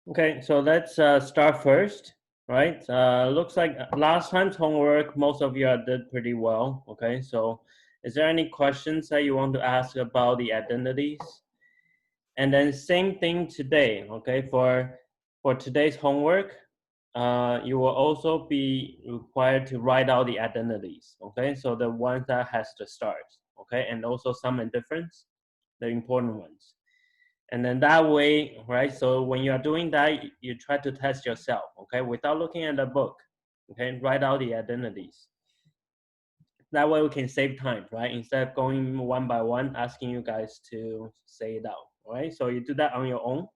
Okay, so let's start first, right? Looks like last time's homework, most of you did pretty well. Okay, so is there any questions that you want to ask about the identities? And then same thing today, okay? For today's homework, you will also be required to write out the identities, okay? So the ones that has the stars, okay? And also sum and difference, the important ones. And then that way, right? So when you are doing that, you try to test yourself, okay? Without looking at the book, okay? Write out the identities. That way we can save time, right? Instead of going one by one, asking you guys to say it out, all right? So you do that on your own.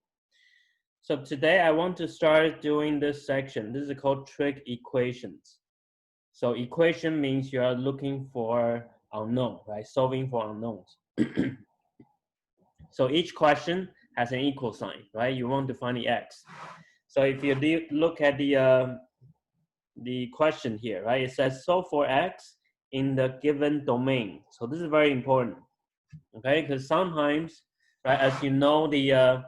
So today I want to start doing this section. This is called trig equations. So equation means you are looking for unknown, right? Solving for unknowns. So each question has an equal sign, right? You want to find the x. So if you look at the question here, right? It says solve for x in the given domain. So this is very important, okay? Because sometimes, right, as you know, the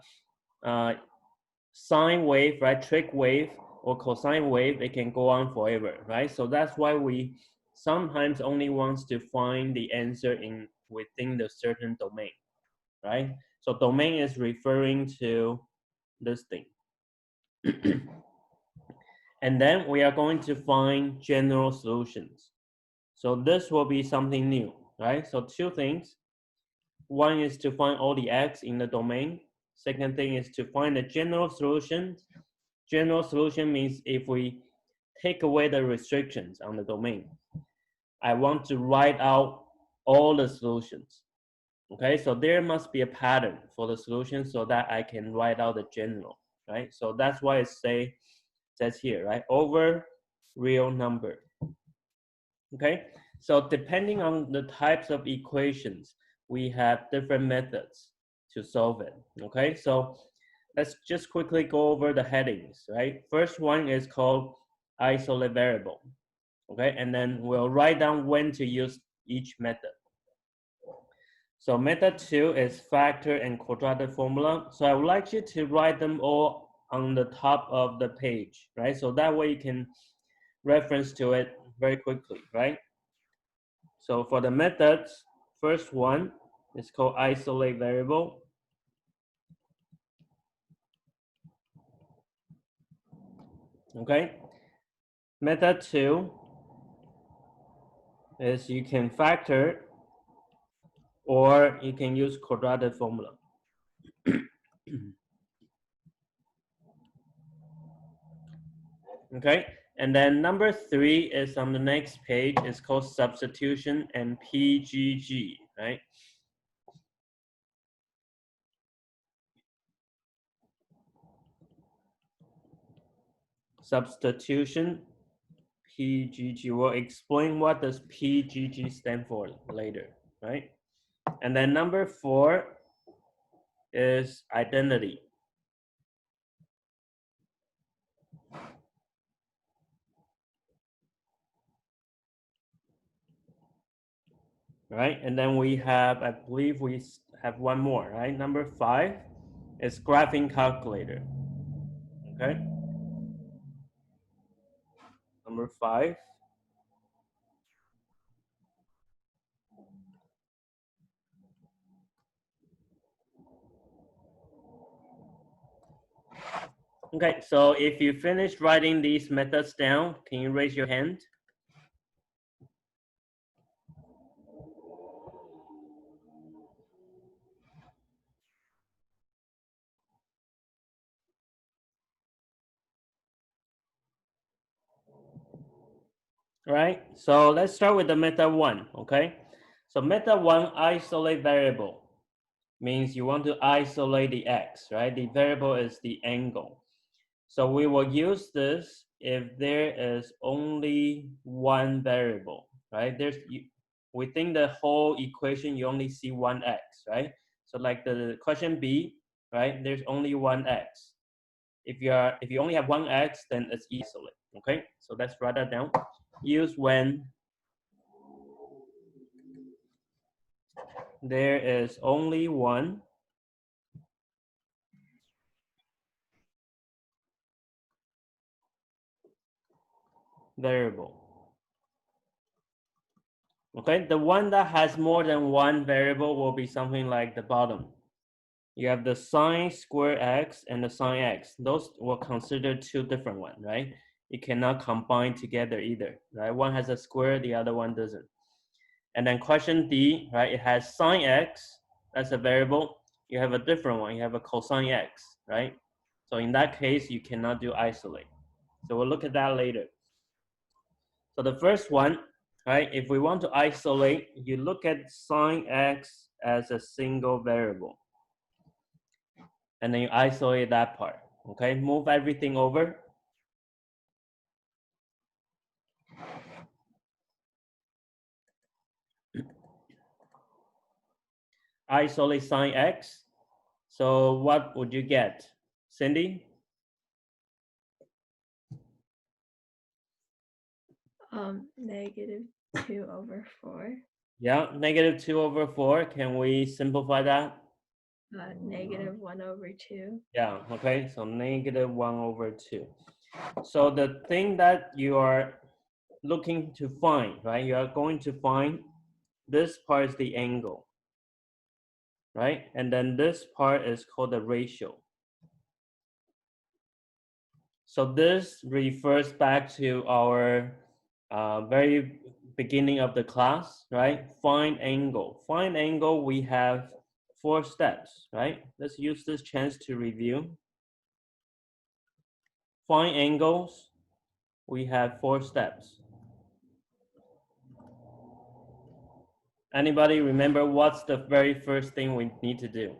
sine wave, right, trig wave or cosine wave, it can go on forever, right? So that's why we sometimes only wants to find the answer in within the certain domain, right? So domain is referring to this thing. And then we are going to find general solutions. So this will be something new, right? So two things. One is to find all the x in the domain. Second thing is to find the general solution. General solution means if we take away the restrictions on the domain, I want to write out all the solutions. Okay, so there must be a pattern for the solution so that I can write out the general, right? So that's why it says here, right? Over real number. Okay, so depending on the types of equations, we have different methods to solve it. Okay, so let's just quickly go over the headings, right? First one is called isolate variable. Okay, and then we'll write down when to use each method. So method 2 is factor and quadratic formula. So I would like you to write them all on the top of the page, right? So that way you can reference to it very quickly, right? So for the methods, first one is called isolate variable. Okay. Method 2 is you can factor or you can use quadratic formula. Okay, and then number 3 is on the next page. It's called substitution and PGG, right? Substitution, PGG. We'll explain what does PGG stand for later, right? And then number 4 is identity. Right, and then we have, I believe we have one more, right? Number 5 is graphing calculator. Okay. Number 5. Okay, so if you finish writing these methods down, can you raise your hand? Right, so let's start with the method 1, okay? So method 1, isolate variable, means you want to isolate the x, right? The variable is the angle. So we will use this if there is only one variable, right? Within the whole equation, you only see one x, right? So like the question B, right? There's only one x. If you only have one x, then it's isolate. Okay, so let's write that down. Use when there is only one variable. Okay, the one that has more than one variable will be something like the bottom. You have the sine square x and the sine x. Those were considered two different ones, right? You cannot combine together either, right? One has a square, the other one doesn't. And then question D, right? It has sine x, that's a variable. You have a different one, you have a cosine x, right? So in that case, you cannot do isolate. So we'll look at that later. So the first one, right? If we want to isolate, you look at sine x as a single variable. And then you isolate that part, okay? Move everything over. Isolate sine x. So what would you get? Cindy? -2/4. Yeah, -2/4. Can we simplify that? -1/2. Yeah, okay, so -1/2. So the thing that you are looking to find, right? You are going to find this part is the angle, right? And then this part is called the ratio. So this refers back to our very beginning of the class, right? Find angle. Find angle, we have 4 steps, right? Let's use this chance to review. Find angles, we have 4 steps. Anybody remember what's the very first thing we need to do?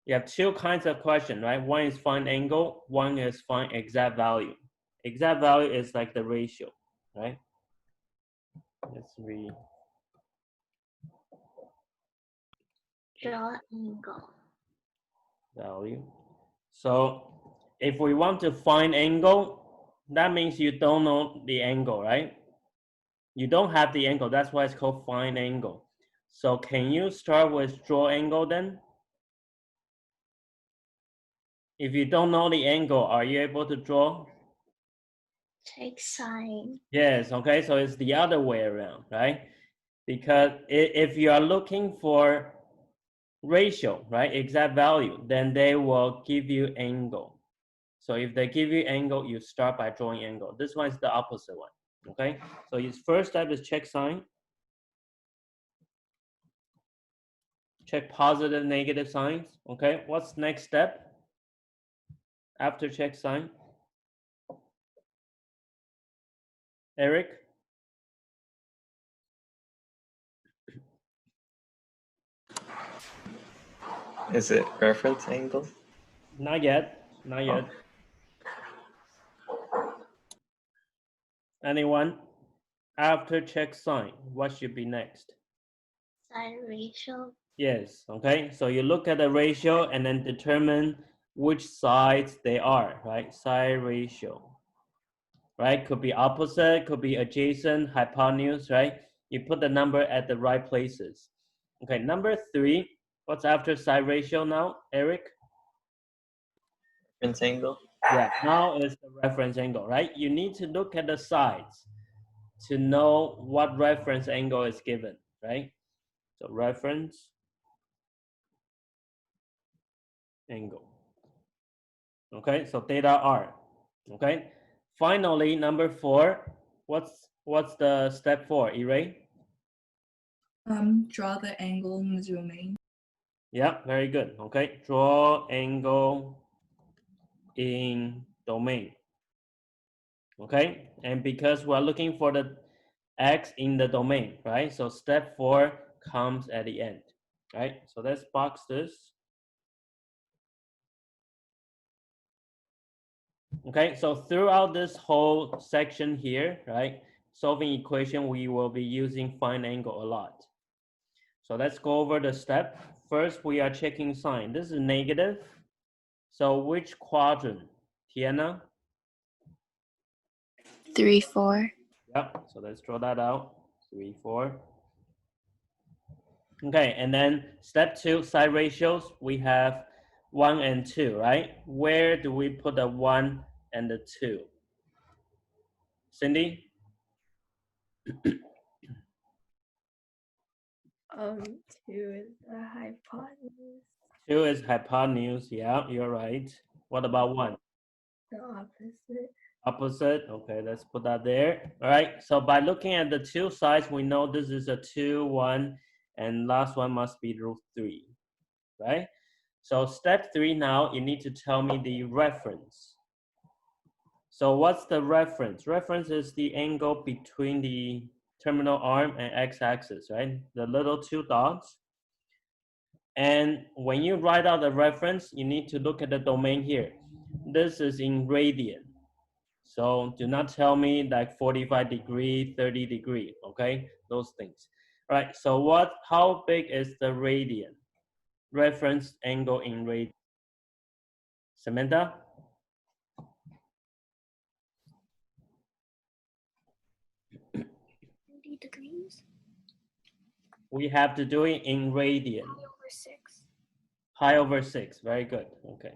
You have 2 kinds of question, right? One is find angle, one is find exact value. Exact value is like the ratio, right? Let's read. Draw angle. Value. So if we want to find angle, that means you don't know the angle, right? You don't have the angle, that's why it's called find angle. So can you start with draw angle then? If you don't know the angle, are you able to draw? Take sine. Yes, okay, so it's the other way around, right? Because if you are looking for ratio, right, exact value, then they will give you angle. So if they give you angle, you start by drawing angle. This one is the opposite one, okay? So your first step is check sign. Check positive, negative signs, okay? What's next step after check sign? Eric? Is it reference angle? Not yet, not yet. Anyone? After check sign, what should be next? Sine ratio. Yes, okay? So you look at the ratio and then determine which sides they are, right? Side ratio, right? Could be opposite, could be adjacent, hypotenuse, right? You put the number at the right places. Okay, number 3, what's after side ratio now, Eric? Reference angle? Yeah, now is the reference angle, right? You need to look at the sides to know what reference angle is given, right? So reference angle. Okay, so theta r. Okay, finally number 4. What's the step 4, Ray? Draw the angle in the domain. Yeah, very good. Okay, draw angle in domain. Okay, and because we're looking for the x in the domain, right? So step 4 comes at the end, right? So let's box this. Okay, so throughout this whole section here, right, solving equation, we will be using find angle a lot. So let's go over the step. First, we are checking sign. This is negative. So which quadrant? Tiana? 3, 4. Yep, so let's draw that out. 3, 4. Okay, and then step 2, side ratios. We have 1 and 2, right? Where do we put the 1 and the 2? Cindy? 2 is the hypotenuse. 2 is hypotenuse. Yeah, you're right. What about 1? The opposite. Opposite. Okay, let's put that there. All right. So by looking at the 2 sides, we know this is a 2, 1, and last one must be √3, right? So step 3 now, you need to tell me the reference. So what's the reference? Reference is the angle between the terminal arm and x-axis, right? The little 2 dots. And when you write out the reference, you need to look at the domain here. This is in radian. So do not tell me like 45 degree, 30 degree, okay? Those things. All right, so how big is the radian? Reference angle in radian. Samantha? 30 degrees. We have to do it in radian. Over 6. Pi over 6, very good, okay.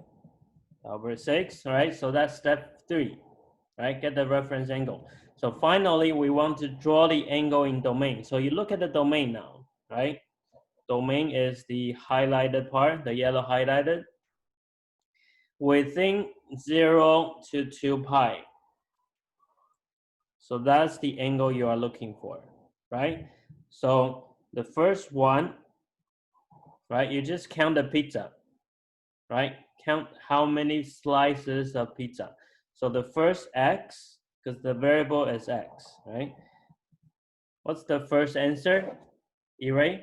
Over 6, all right, so that's step 3, right? Get the reference angle. So finally, we want to draw the angle in domain. So you look at the domain now, right? Domain is the highlighted part, the yellow highlighted. Within 0 to 2 pi. So that's the angle you are looking for, right? So the first one, right? You just count the pizza, right? Count how many slices of pizza. So the first x, because the variable is x, right? What's the first answer, Iray?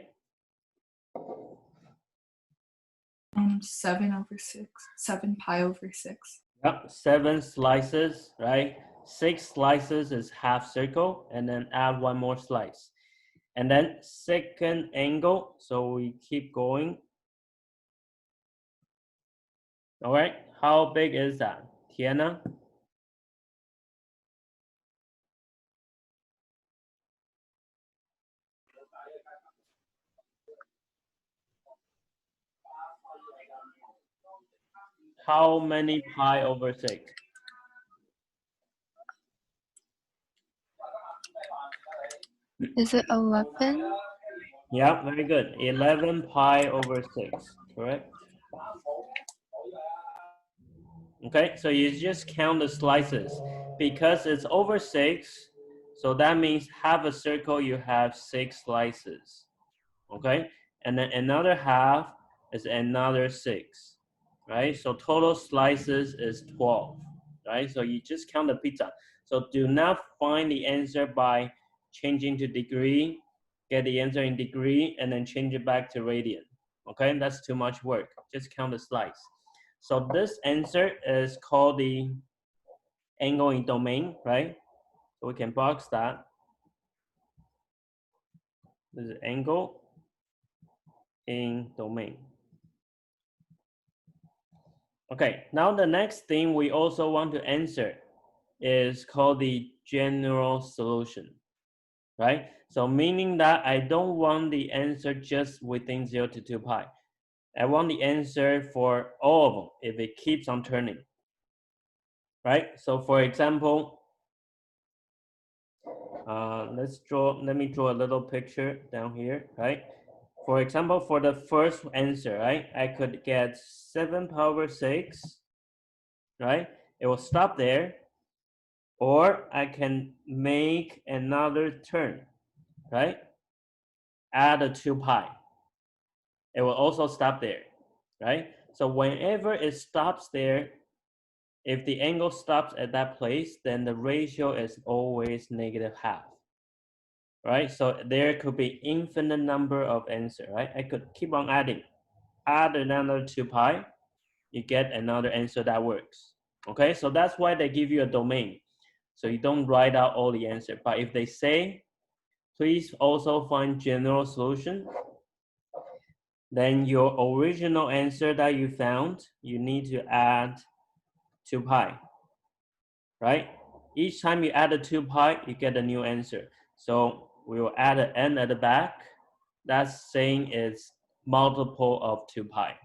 7 pi over 6. Yep, 7 slices, right? 6 slices is half circle, and then add 1 more slice. And then second angle, so we keep going. All right, how big is that? Tiana? How many pi over 6? Is it 11? Yeah, very good. 11 pi over 6, correct? Okay, so you just count the slices. Because it's over 6, so that means half a circle, you have 6 slices. Okay, and then another half is another 6, right? So total slices is 12, right? So you just count the pizza. So do not find the answer by changing to degree, get the answer in degree, and then change it back to radian. Okay, that's too much work. Just count the slice. So this answer is called the angle in domain, right? So we can box that. This is angle in domain. Okay, now the next thing we also want to answer is called the general solution, right? So meaning that I don't want the answer just within 0 to 2 pi. I want the answer for all of them if it keeps on turning, right? So for example, let me draw a little picture down here, right? For example, for the first answer, right? I could get 7 pi over 6, right? It will stop there. Or I can make another turn, right? Add a 2 pi. It will also stop there, right? So whenever it stops there, if the angle stops at that place, then the ratio is always -half, right? So there could be infinite number of answers, right? I could keep on adding. Add another 2 pi, you get another answer that works, okay? So that's why they give you a domain. So you don't write out all the answer. But if they say, please also find general solution, then your original answer that you found, you need to add 2 pi, right? Each time you add a 2 pi, you get a new answer. So we will add an n at the back. That's saying it's multiple of 2 pi.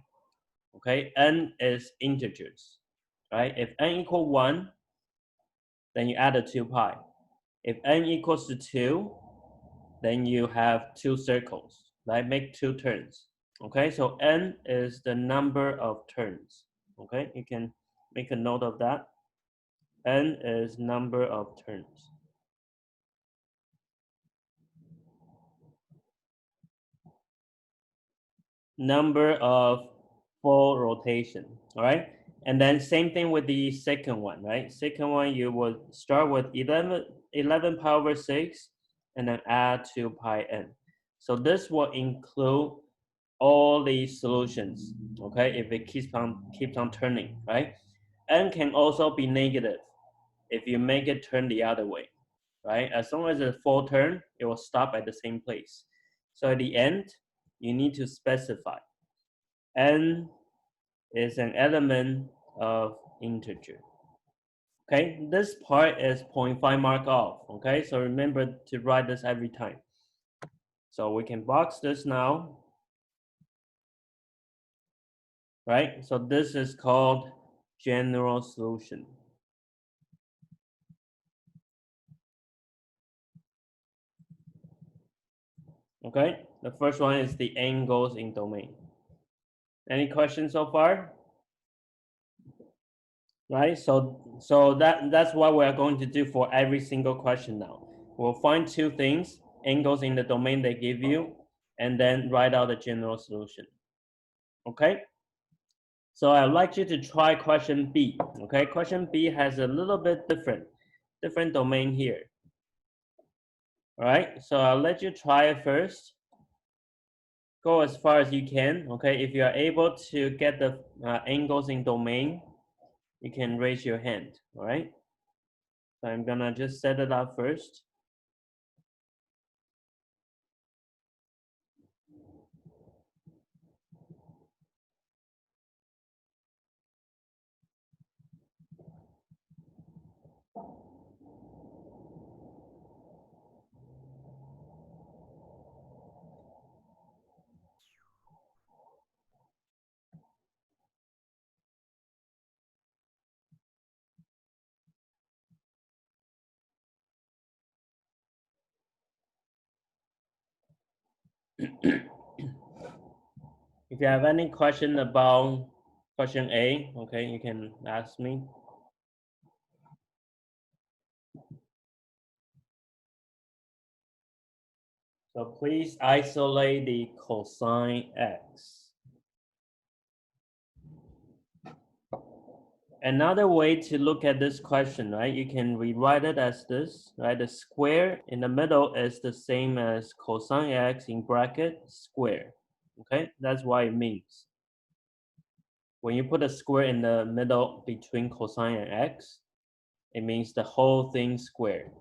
Okay, n is integers, right? If n equal 1, then you add a 2 pi. If n equals to 2, then you have 2 circles, right? Make 2 turns. Okay, so n is the number of turns. Okay, you can make a note of that. N is number of turns. Number of full rotation, all right? And then same thing with the second one, right? Second one, you would start with 11 pi over 6 and then add 2 pi n. So this will include all the solutions, okay? If it keeps on turning, right? N can also be negative if you make it turn the other way, right? As long as it's full turn, it will stop at the same place. So at the end, you need to specify n is an element of integer. Okay, this part is 0.5 mark off. Okay, so remember to write this every time. So we can box this now. Right, so this is called general solution. Okay, the first one is the angles in domain. Any questions so far? Right, so that's what we are going to do for every single question now. We'll find 2 things, angles in the domain they give you, and then write out the general solution. Okay, so I'd like you to try question B. Okay, question B has a little bit different domain here. All right, so I'll let you try it first. Go as far as you can. Okay, if you are able to get the angles in domain, you can raise your hand. All right, so I'm gonna just set it up first. If you have any question about question A, okay, you can ask me. So please isolate the cosine x. Another way to look at this question, right? You can rewrite it as this, right? The square in the middle is the same as cosine x in bracket square. Okay, that's what it means. When you put a square in the middle between cosine and x, it means the whole thing squared.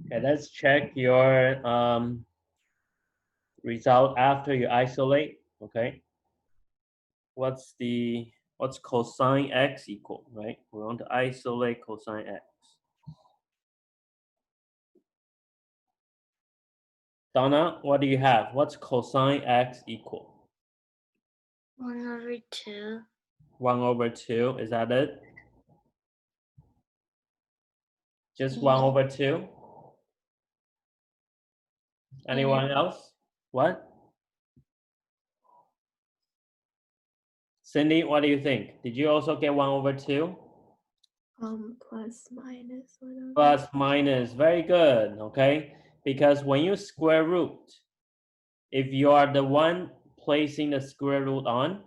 Okay, let's check your result after you isolate. Okay, what's cosine x equal, right? We want to isolate cosine x. Donna, what do you have? What's cosine x equal? 1/2. 1/2, is that it? Just 1/2? Anyone else? What? Cindy, what do you think? Did you also get 1/2? Plus minus 1/2. Plus minus, very good, okay? Because when you square root, if you are the one placing the square root on,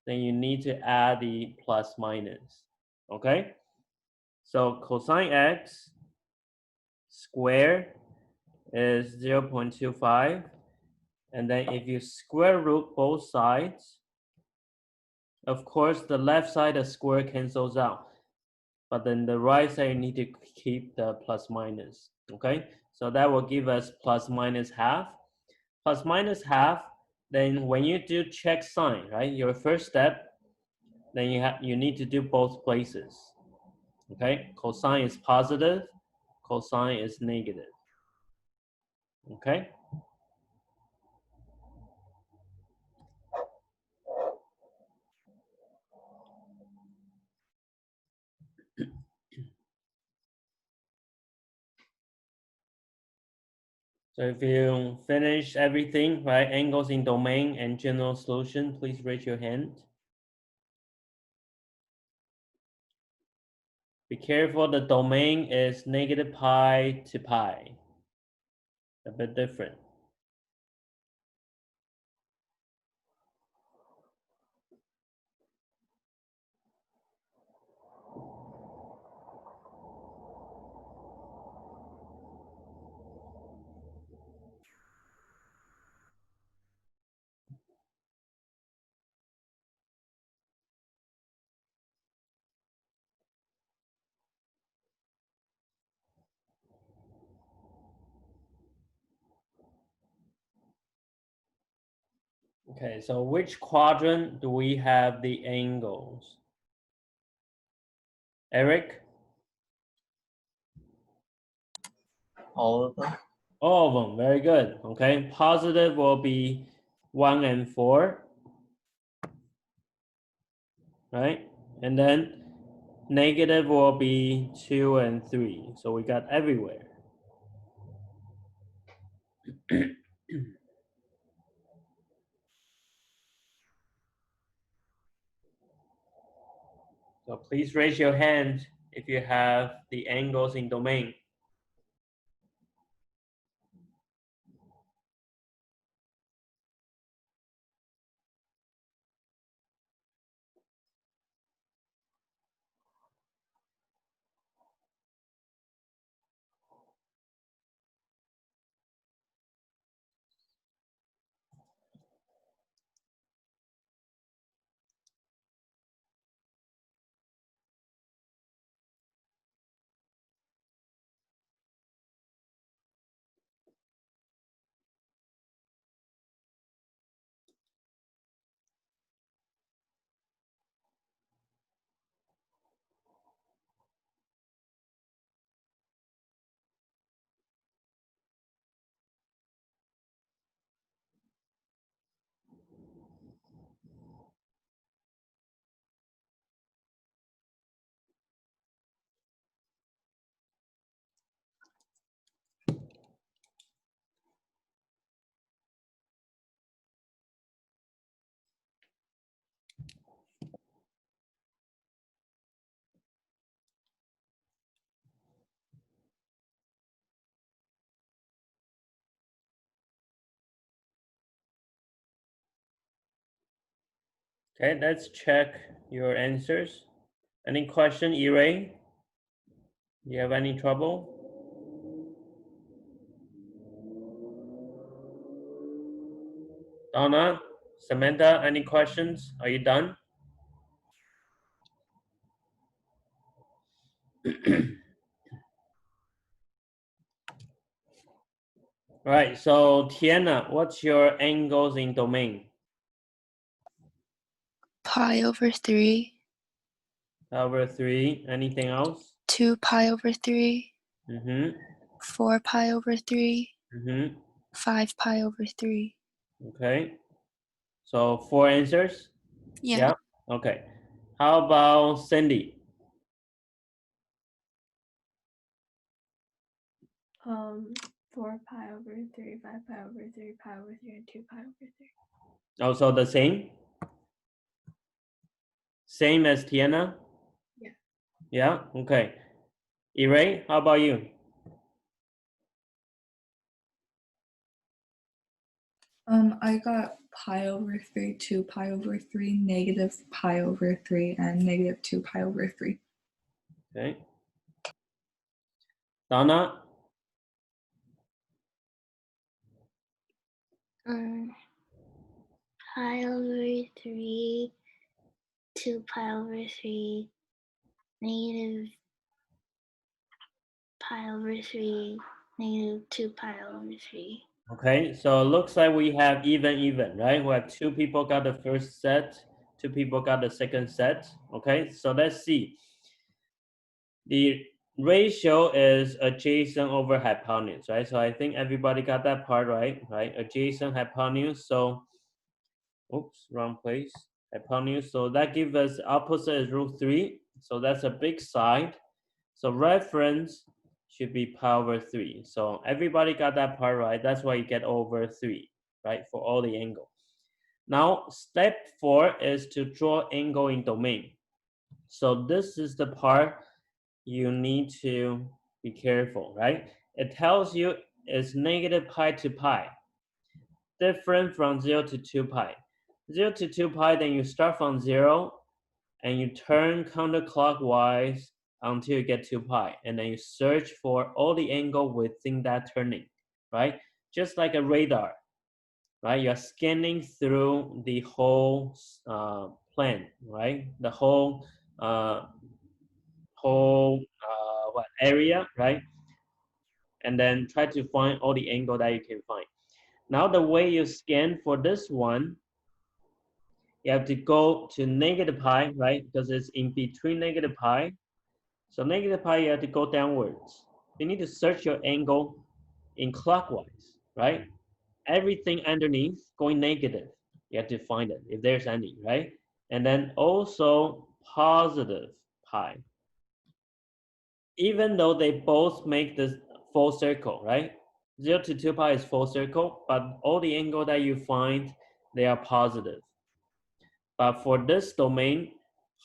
then you need to add the plus minus, okay? So cosine x squared is 0.25. And then if you square root both sides, of course, the left side of square cancels out. but then the right side you need to keep the plus minus, okay? So that will give us plus minus half. Plus minus half, then when you do check sign, right, your first step, then you need to do both places, okay? Cosine is positive, cosine is negative, okay? So if you finish everything, right, angles in domain and general solution, please raise your hand. Be careful, the domain is negative pi to pi. A bit different. Okay, so which quadrant do we have the angles? Eric? All of them? All of them, very good. Okay, positive will be 1 and 4, right? And then negative will be 2 and 3. So we got everywhere. So please raise your hand if you have the angles in domain. Okay, let's check your answers. Any question, Ray? You have any trouble? Donna, Samantha, any questions? Are you done? Right, so Tiana, what's your angles in domain? Pi over 3, Over 3, anything else? 2 pi over 3, Mm-hmm, 4 pi over 3, mm-hmm, 5 pi over 3. okay. So 4 answers? Yeah. Okay. How about Cindy? 4 pi over 3, 5 pi over 3, pi over 3, and 2 pi over 3. Also the same? Same as Tiana? Yeah. Yeah, okay. Ray, how about you? I got pi over 3, 2 pi over 3, negative pi over 3, and negative 2 pi over 3. Okay. Donna? Pi over 3, 2 pi over 3, negative pi over 3, negative 2 pi over 3. Okay, so it looks like we have even, right? We have 2 people got the first set, 2 people got the second set. Okay, so let's see. The ratio is adjacent over hypotenuse, right? So I think everybody got that part right, right? Adjacent hypotenuse. So, oops, wrong place. Hypotenuse. So that gives us opposite is √3. So that's a big side. So reference should be pi over 3. So everybody got that part right. That's why you get over 3, right? For all the angle. Now, step 4 is to draw angle in domain. So this is the part you need to be careful, right? It tells you it's negative pi to pi, different from 0 to 2 pi. 0 to 2 pi, then you start from 0 and you turn counterclockwise until you get 2 pi, and then you search for all the angle within that turning, right? Just like a radar, right? You're scanning through the whole plan, right? The whole area, right? And then try to find all the angle that you can find. Now the way you scan for this one, you have to go to negative pi, right? Because it's in between negative pi. So negative pi, you have to go downwards. You need to search your angle in clockwise, right? Everything underneath going negative, you have to find it if there's any, right? And then also positive pi. Even though they both make this full circle, right? 0 to 2 pi is full circle, but all the angle that you find, they are positive. But for this domain,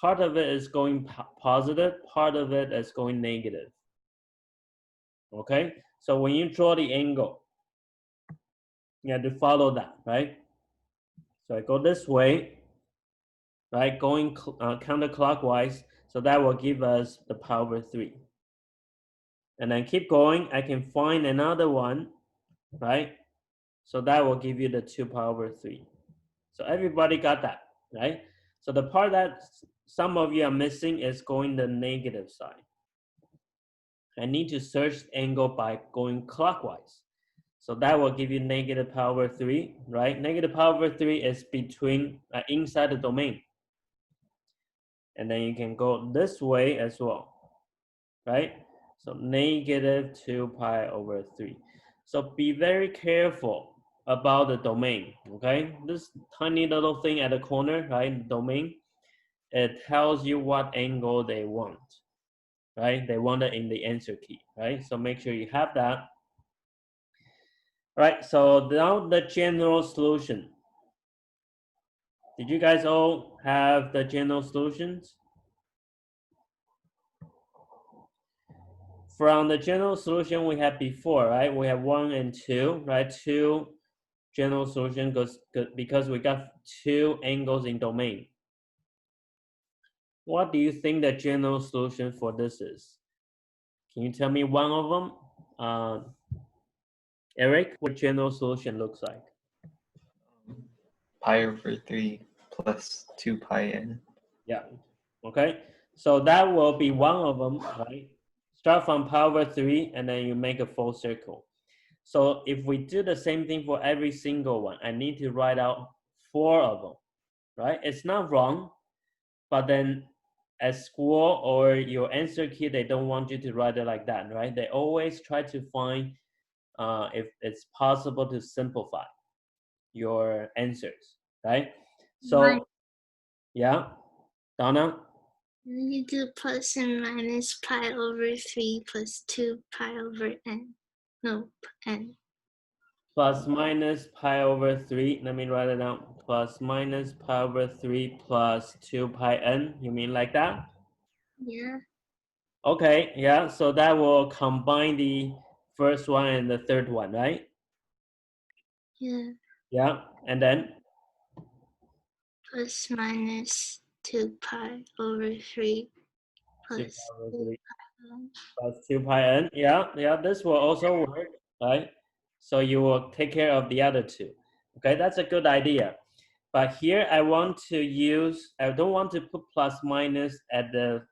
part of it is going positive, part of it is going negative. Okay, so when you draw the angle, you have to follow that, right? So I go this way, right? Going counterclockwise, so that will give us the pi over 3. And then keep going, I can find another one, right? So that will give you the 2 pi over 3. So everybody got that, right? So the part that some of you are missing is going the negative side. I need to search angle by going clockwise. So that will give you negative pi over 3, right? Negative pi over 3 is between inside the domain. And then you can go this way as well, right? So negative 2 pi over 3. So be very careful about the domain, okay? This tiny little thing at the corner, right? Domain, it tells you what angle they want, right? They want it in the answer key, right? So make sure you have that. All right, so now the general solution. Did you guys all have the general solutions? From the general solution we had before, right? We have 1 and 2, right? 2 general solution because we got 2 angles in domain. What do you think the general solution for this is? Can you tell me one of them? Eric, what general solution looks like? Pi over 3 plus 2 pi n. Yeah, okay. So that will be one of them, right? Start from pi over 3 and then you make a full circle. So if we do the same thing for every single one, I need to write out 4 of them, right? It's not wrong, but then at school or your answer key, they don't want you to write it like that, right? They always try to find if it's possible to simplify your answers, right? So, yeah, Donna? You do plus and minus pi over 3 plus 2 pi over n. No, n. Plus minus pi over 3, let me write it down. Plus minus pi over 3 plus 2 pi n, you mean like that? Yeah. Okay, yeah, so that will combine the first one and the third one, right? Yeah. Yeah, and then? Plus minus 2 pi over 3 2 plus pi over 2 3 pi n. plus 2 pi n. Yeah, this will also work, right? So you will take care of the other 2. Okay, that's a good idea. But here I want to use, I don't want to put plus minus at the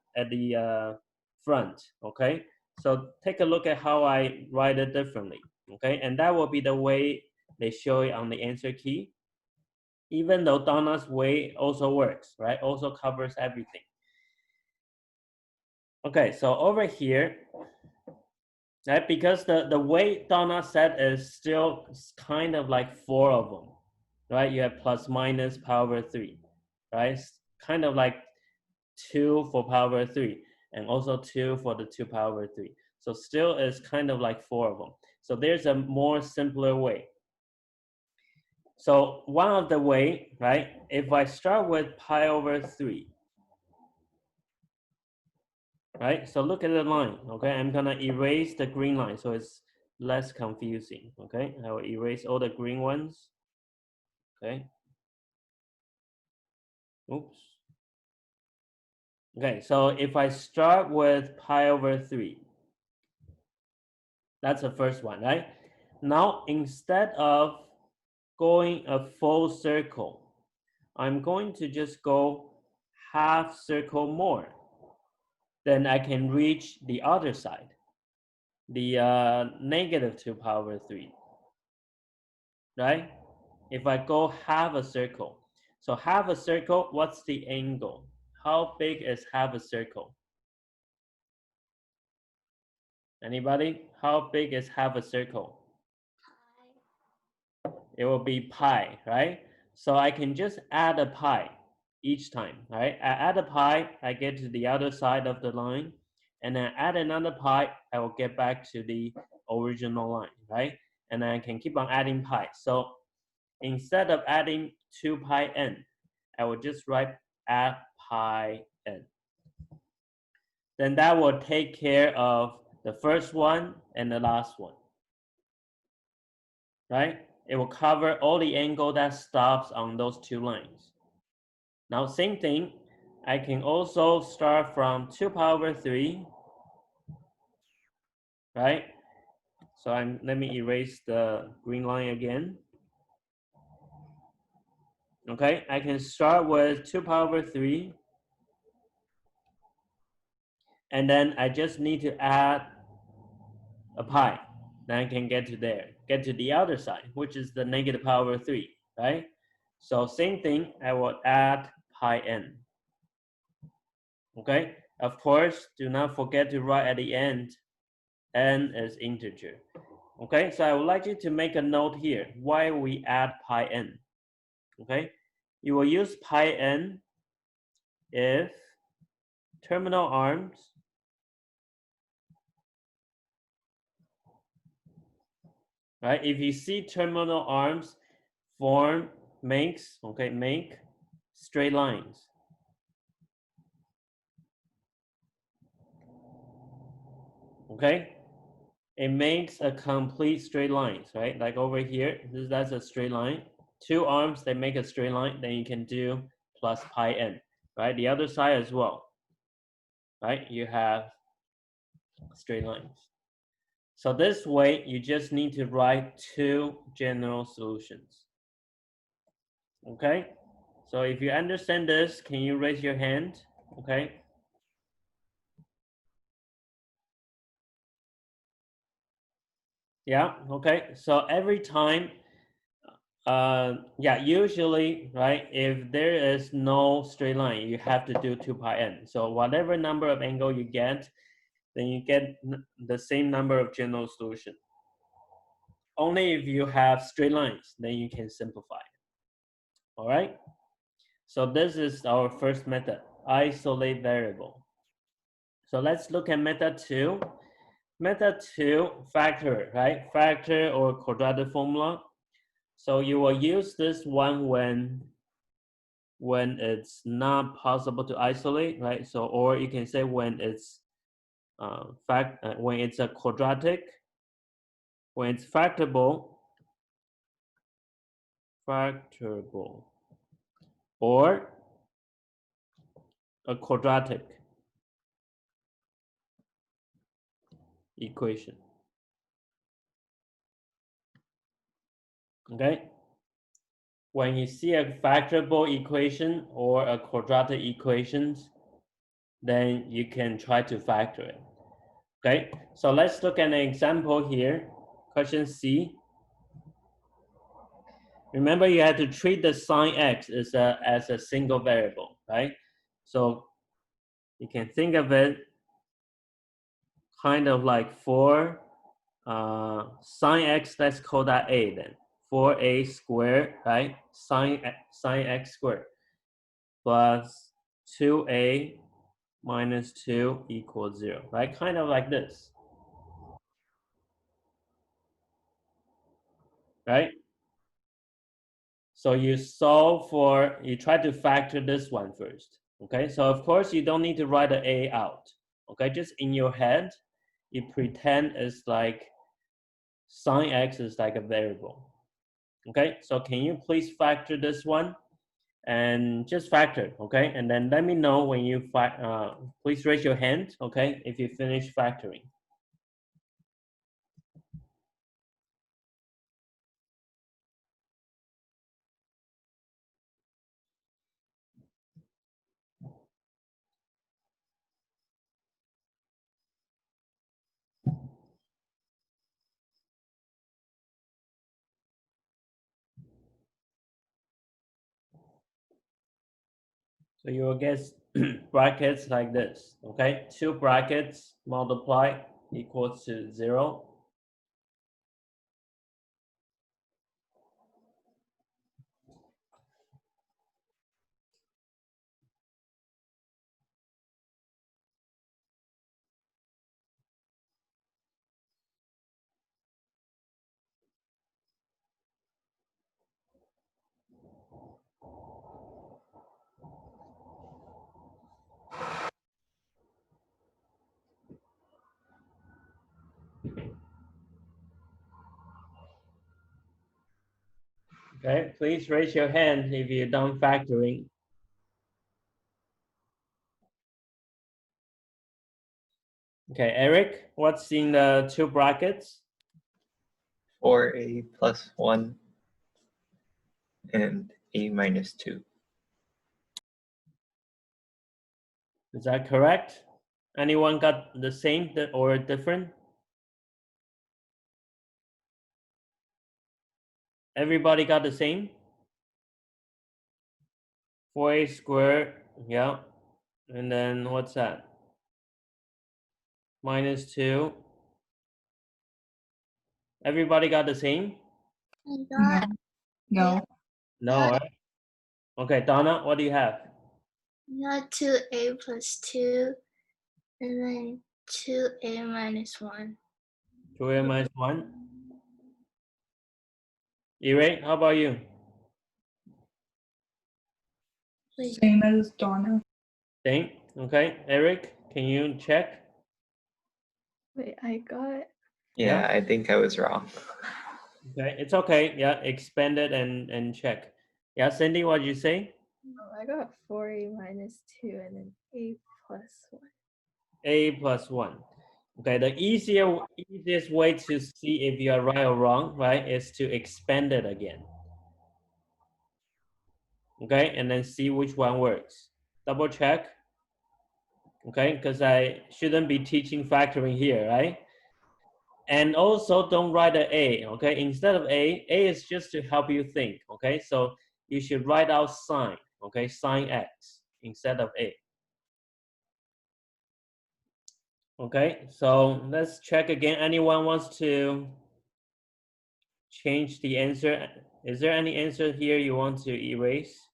front, okay? So take a look at how I write it differently, okay? And that will be the way they show it on the answer key. Even though Donna's way also works, right? Also covers everything. Okay, so over here, right? Because the way Donna said is still kind of like 4 of them, right? You have plus minus pi over 3, right? It's kind of like 2 for pi over 3 and also 2 for the 2 pi over 3. So still is kind of like 4 of them. So there's a more simpler way. So one of the way, right? If I start with pi over 3, right? So look at the line, okay? I'm gonna erase the green line so it's less confusing, okay? I will erase all the green ones, okay? Oops. Okay, so if I start with pi over 3, that's the first one, right? Now, instead of going a full circle, I'm going to just go half circle more. Then I can reach the other side, the negative 2 pi over 3, right? If I go half a circle. So half a circle, what's the angle? How big is half a circle? Anybody? How big is half a circle? It will be pi, right? So I can just add a pi each time, right? I add a pi, I get to the other side of the line, and then add another pi, I will get back to the original line, right? And then I can keep on adding pi. So instead of adding 2 pi n, I will just write add pi n. Then that will take care of the first one and the last one, right? It will cover all the angle that stops on those 2 lines. Now, same thing, I can also start from 2 pi over 3, right? So let me erase the green line again. Okay, I can start with 2 pi over 3, and then I just need to add a pi. Then I can get to there, get to the other side, which is the negative pi over 3, right? So same thing, I will add pi n. Okay, of course, do not forget to write at the end, n is integer. Okay, so I would like you to make a note here, why we add pi n. Okay, you will use pi n if terminal arms right? If you see terminal arms make straight lines. Okay, it makes a complete straight lines, right? Like over here, that's a straight line. 2 arms, they make a straight line, then you can do plus pi n, right? The other side as well, right? You have straight lines. So this way, you just need to write 2 general solutions. Okay, so if you understand this, can you raise your hand? Okay. Yeah, okay. So every time, yeah, usually, right, if there is no straight line, you have to do 2 pi n. So whatever number of angle you get, then you get the same number of general solution. Only if you have straight lines, then you can simplify. All right? So this is our first method, isolate variable. So let's look at method 2. Method 2, factor, right? Factor or quadratic formula. So you will use this one when it's not possible to isolate, right? So, or you can say when it's when it's a quadratic, when it's factorable, or a quadratic equation. Okay. When you see a factorable equation or a quadratic equations, then you can try to factor it. Okay, so let's look at an example here. Question C. Remember, you have to treat the sine x as a single variable, right? So you can think of it kind of like for sine x, let's call that a then. 4a squared, right? Sine x squared plus 2a minus 2 equals 0, right? Kind of like this, right? So you solve for, you try to factor this one first, okay? So of course you don't need to write the a out, okay? Just in your head, you pretend it's like sine x is like a variable, okay? So can you please factor this one? And just factor, okay? And then let me know when you, please raise your hand, okay? If you finish factoring. So you will get brackets like this, okay? 2 brackets multiply equals to 0. Okay, please raise your hand if you're done factoring. Okay, Eric, what's in the 2 brackets? 4a plus 1 and a minus 2. Is that correct? Anyone got the same or different? Everybody got the same? 4a squared, yeah. And then what's that? Minus 2. Everybody got the same? I No. got, No. No, right? Okay, Donna, what do you have? I got 2a plus 2, and then 2a minus 1. 2a minus 1. Ray, how about you? Wait, Same as Donna. Same. Okay, Eric, can you check? Wait, I got Yeah, I think I was wrong. Okay, it's okay. Yeah, expand it and check. Yeah, Cindy, what did you say? I got 4a minus 2 and then a plus 1. A plus 1. Okay, the easiest way to see if you are right or wrong, right, is to expand it again. Okay, and then see which one works. Double check. Okay, because I shouldn't be teaching factoring here, right? And also don't write an A, okay? Instead of A is just to help you think, okay? So you should write out sine, okay? Sine X instead of A. Okay, so let's check again. Anyone wants to change the answer? Is there any answer here you want to erase?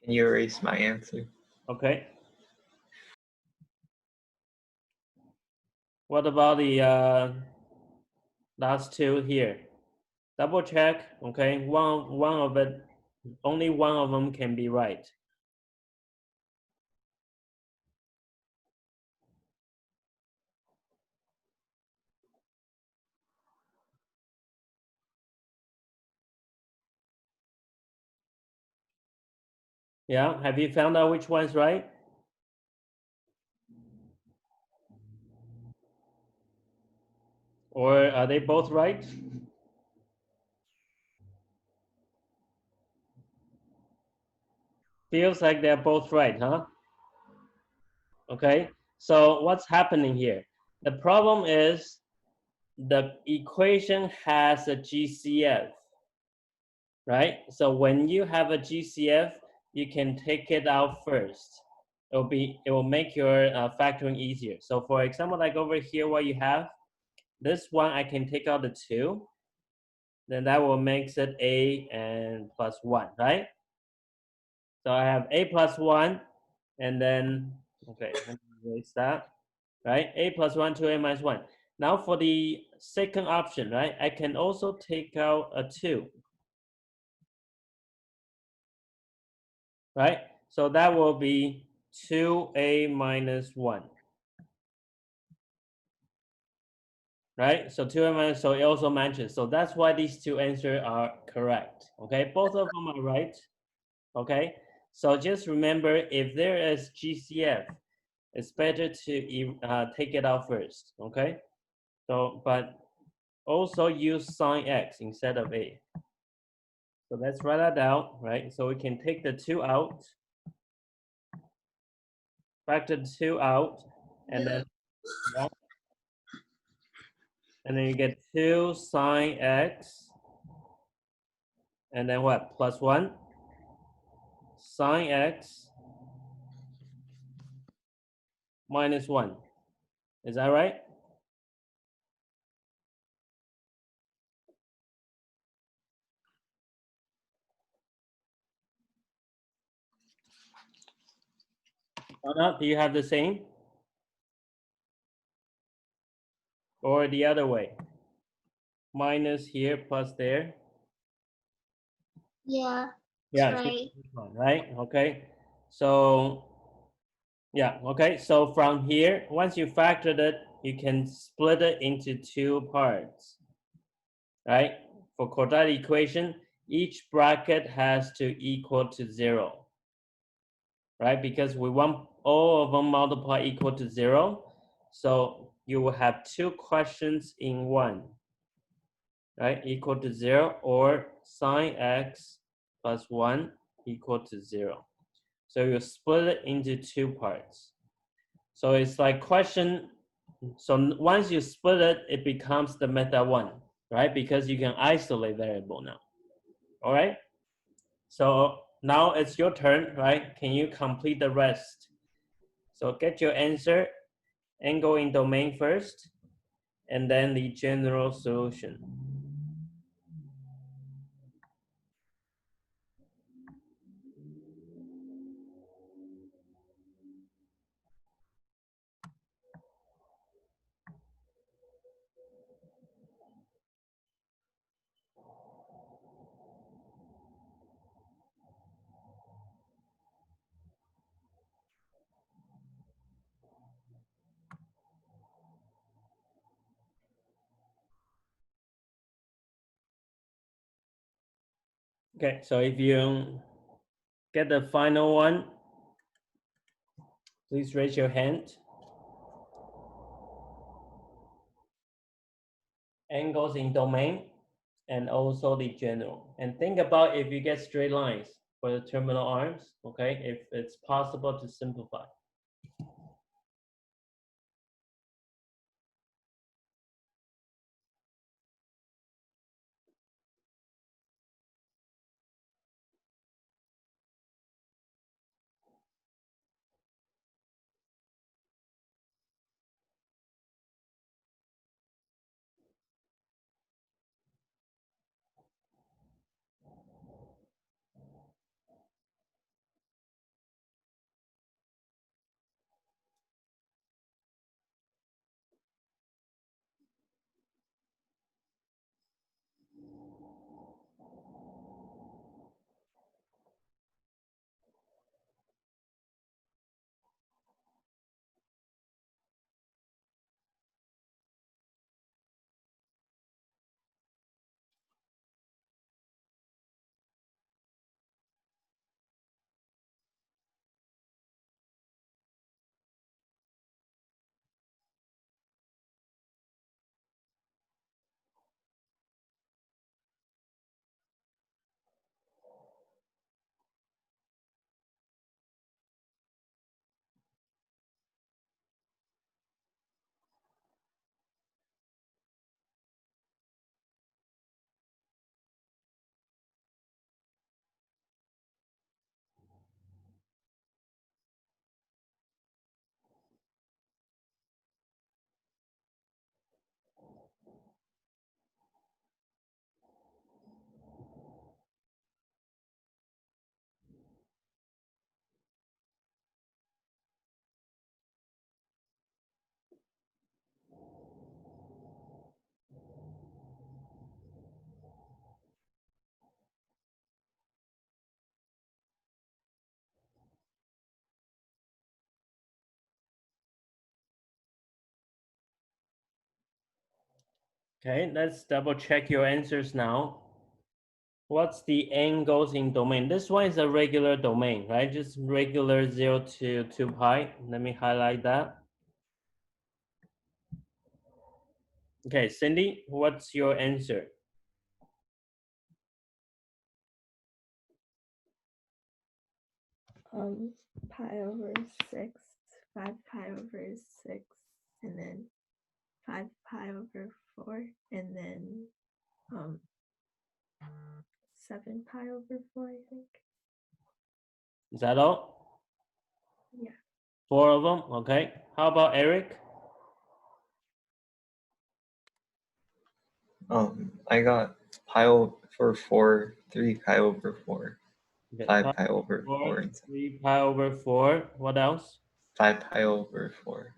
Can you erase my answer? Okay. What about the last two here? Double check, okay? One of it, only one of them can be right. Yeah, have you found out which one's right? Or are they both right? Feels like they're both right, huh? Okay, So what's happening here? The problem is the equation has a GCF, right? So when you have a GCF, you can take it out first. It will make your factoring easier. So for example, like over here, what you have, this one I can take out the 2, then that will make it a and plus 1, right? So I have a plus 1, and then, okay, let me erase that, right? A plus 1 to a minus 1. Now for the second option, right, I can also take out a 2, right? So that will be 2a minus 1, right? So 2a minus, so it also matches. So that's why these two answers are correct, okay? Both of them are right, okay? So just remember, if there is GCF, it's better to take it out first, okay? So, but also use sine x instead of a. So let's write that down, right? So we can take the 2 out, factor the 2 out, and then yeah, and then you get 2 sine x, and then what? Plus 1 sine x minus 1. Is that right? Or not? Do you have the same? Or the other way? Minus here plus there? Yeah, Yeah, that's it's right. this one, right? Okay. So yeah, okay. So from here, once you factored it, you can split it into 2 parts, right? For quadratic equation, each bracket has to equal to 0, right? Because we want all of them multiply equal to 0. So you will have 2 questions in one, right? Equal to 0, or sine x plus 1 equal to 0. So you split it into 2 parts. So it's like question, so once you split it, it becomes the method 1, right? Because you can isolate variable now, all right? So now it's your turn, right? Can you complete the rest? So get your answer, angle in domain first, and then the general solution. Okay, so if you get the final one, please raise your hand. Angles in domain and also the general. And think about if you get straight lines for the terminal arms, okay, if it's possible to simplify. Okay, let's double check your answers now. What's the angles in domain? This one is a regular domain, right? Just regular 0 to 2 pi. Let me highlight that. Okay, Cindy, what's your answer? Pi over 6, 5 pi over 6, and then 5 pi over 4, and then 7 pi over 4, I think. Is that all? Yeah. 4 of them, okay. How about Eric? I got pi over 4, 3 pi over 4, Okay, 5 pi over 4, 4, and 3 pi over 4. What else? 5 pi over 4,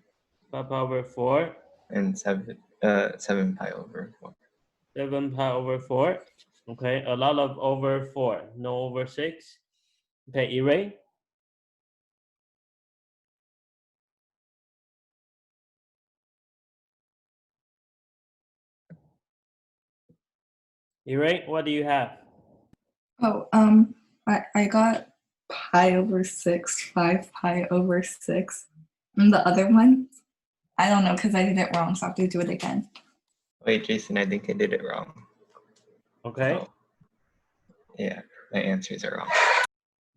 5 pi over 4. and 7 pi over 4. 7 pi over 4. Okay, a lot of over 4. No over 6. Okay, Ray? Ray, what do you have? Oh, I got pi over 6, 5 pi over 6. And the other one, I don't know because I did it wrong, so I have to do it again. Wait, Jason, I think I did it wrong. Okay. So, yeah, my answers are wrong.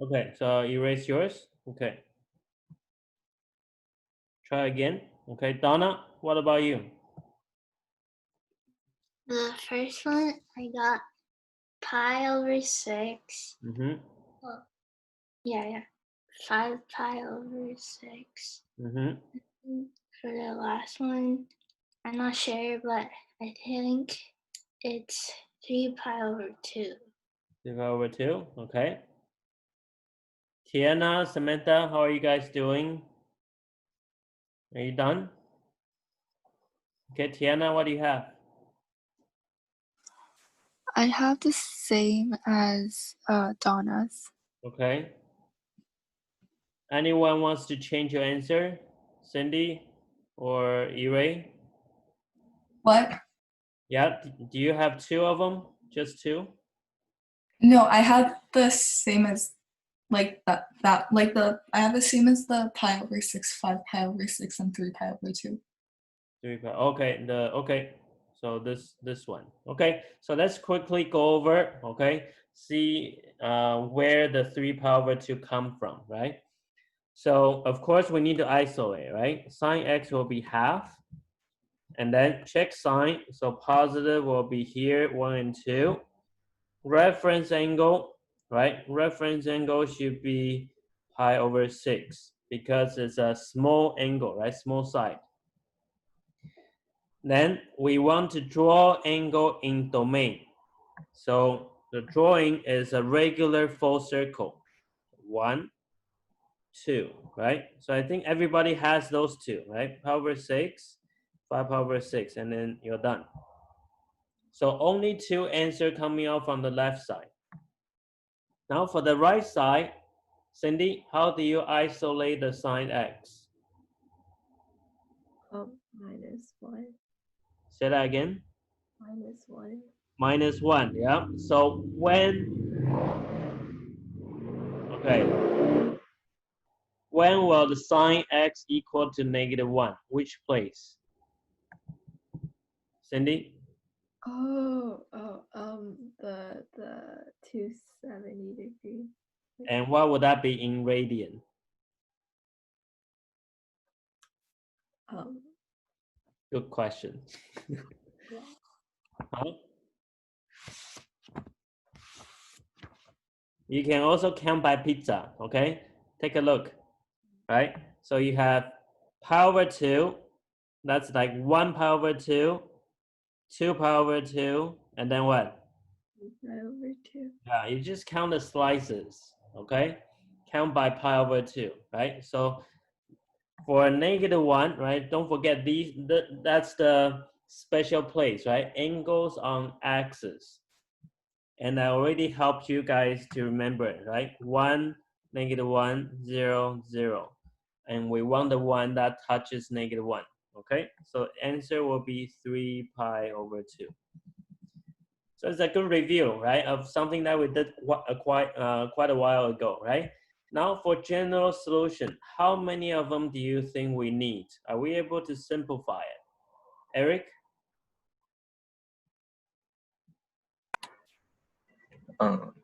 Okay, so erase yours. Okay. Try again. Okay, Donna, what about you? The first one, I got pi over 6. Mm-hmm. Well, yeah. 5 pi over 6. Mm-hmm. For the last one, I'm not sure, but I think it's 3 pi over 2. 3 pi over 2. Okay. Tiana, Samantha, how are you guys doing? Are you done? Okay, Tiana, what do you have? I have the same as Donna's. Okay. Anyone wants to change your answer? Cindy or Ray? What? Yeah, do you have 2 of them? Just 2? No, I have the same as like I have the same as the pi over 6, 5 pi over 6, and 3 pi over 2. 3 pi. Okay, okay. So this one. Okay, so let's quickly go over. Okay, see where the 3 pi over 2 come from, right? So of course we need to isolate, right? Sine x will be half, and then check sign. So positive will be here, 1 and 2. Reference angle, right? Reference angle should be pi over 6 because it's a small angle, right? Small side. Then we want to draw angle in domain. So the drawing is a regular full circle. 1, 2, right? So I think everybody has those 2, right? Pi over 6, 5 pi over 6, and then you're done. So only 2 answers coming out from the left side. Now for the right side, Cindy, how do you isolate the sine x? -1. Say that again. -1. -1, yeah. So when will the sine x equal to -1? Which place? Cindy? The 270 degree. And what would that be in radian? Good question. Yeah. Huh? You can also count by pizza, okay? Take a look, right? So you have pi over 2, that's like 1 pi over 2, 2 pi over 2, and then what? 2 pi over 2. Yeah, you just count the slices, okay? Count by pi over 2, right? So for a -1, right? Don't forget that's the special place, right? Angles on axis. And I already helped you guys to remember it, right? 1, -1, 0, 0. And we want the one that touches -1, Okay, so answer will be 3 pi over 2. So it's a good review, right, of something that we did quite a while ago, right? Now for general solution, how many of them do you think we need? Are we able to simplify it? Eric? Um,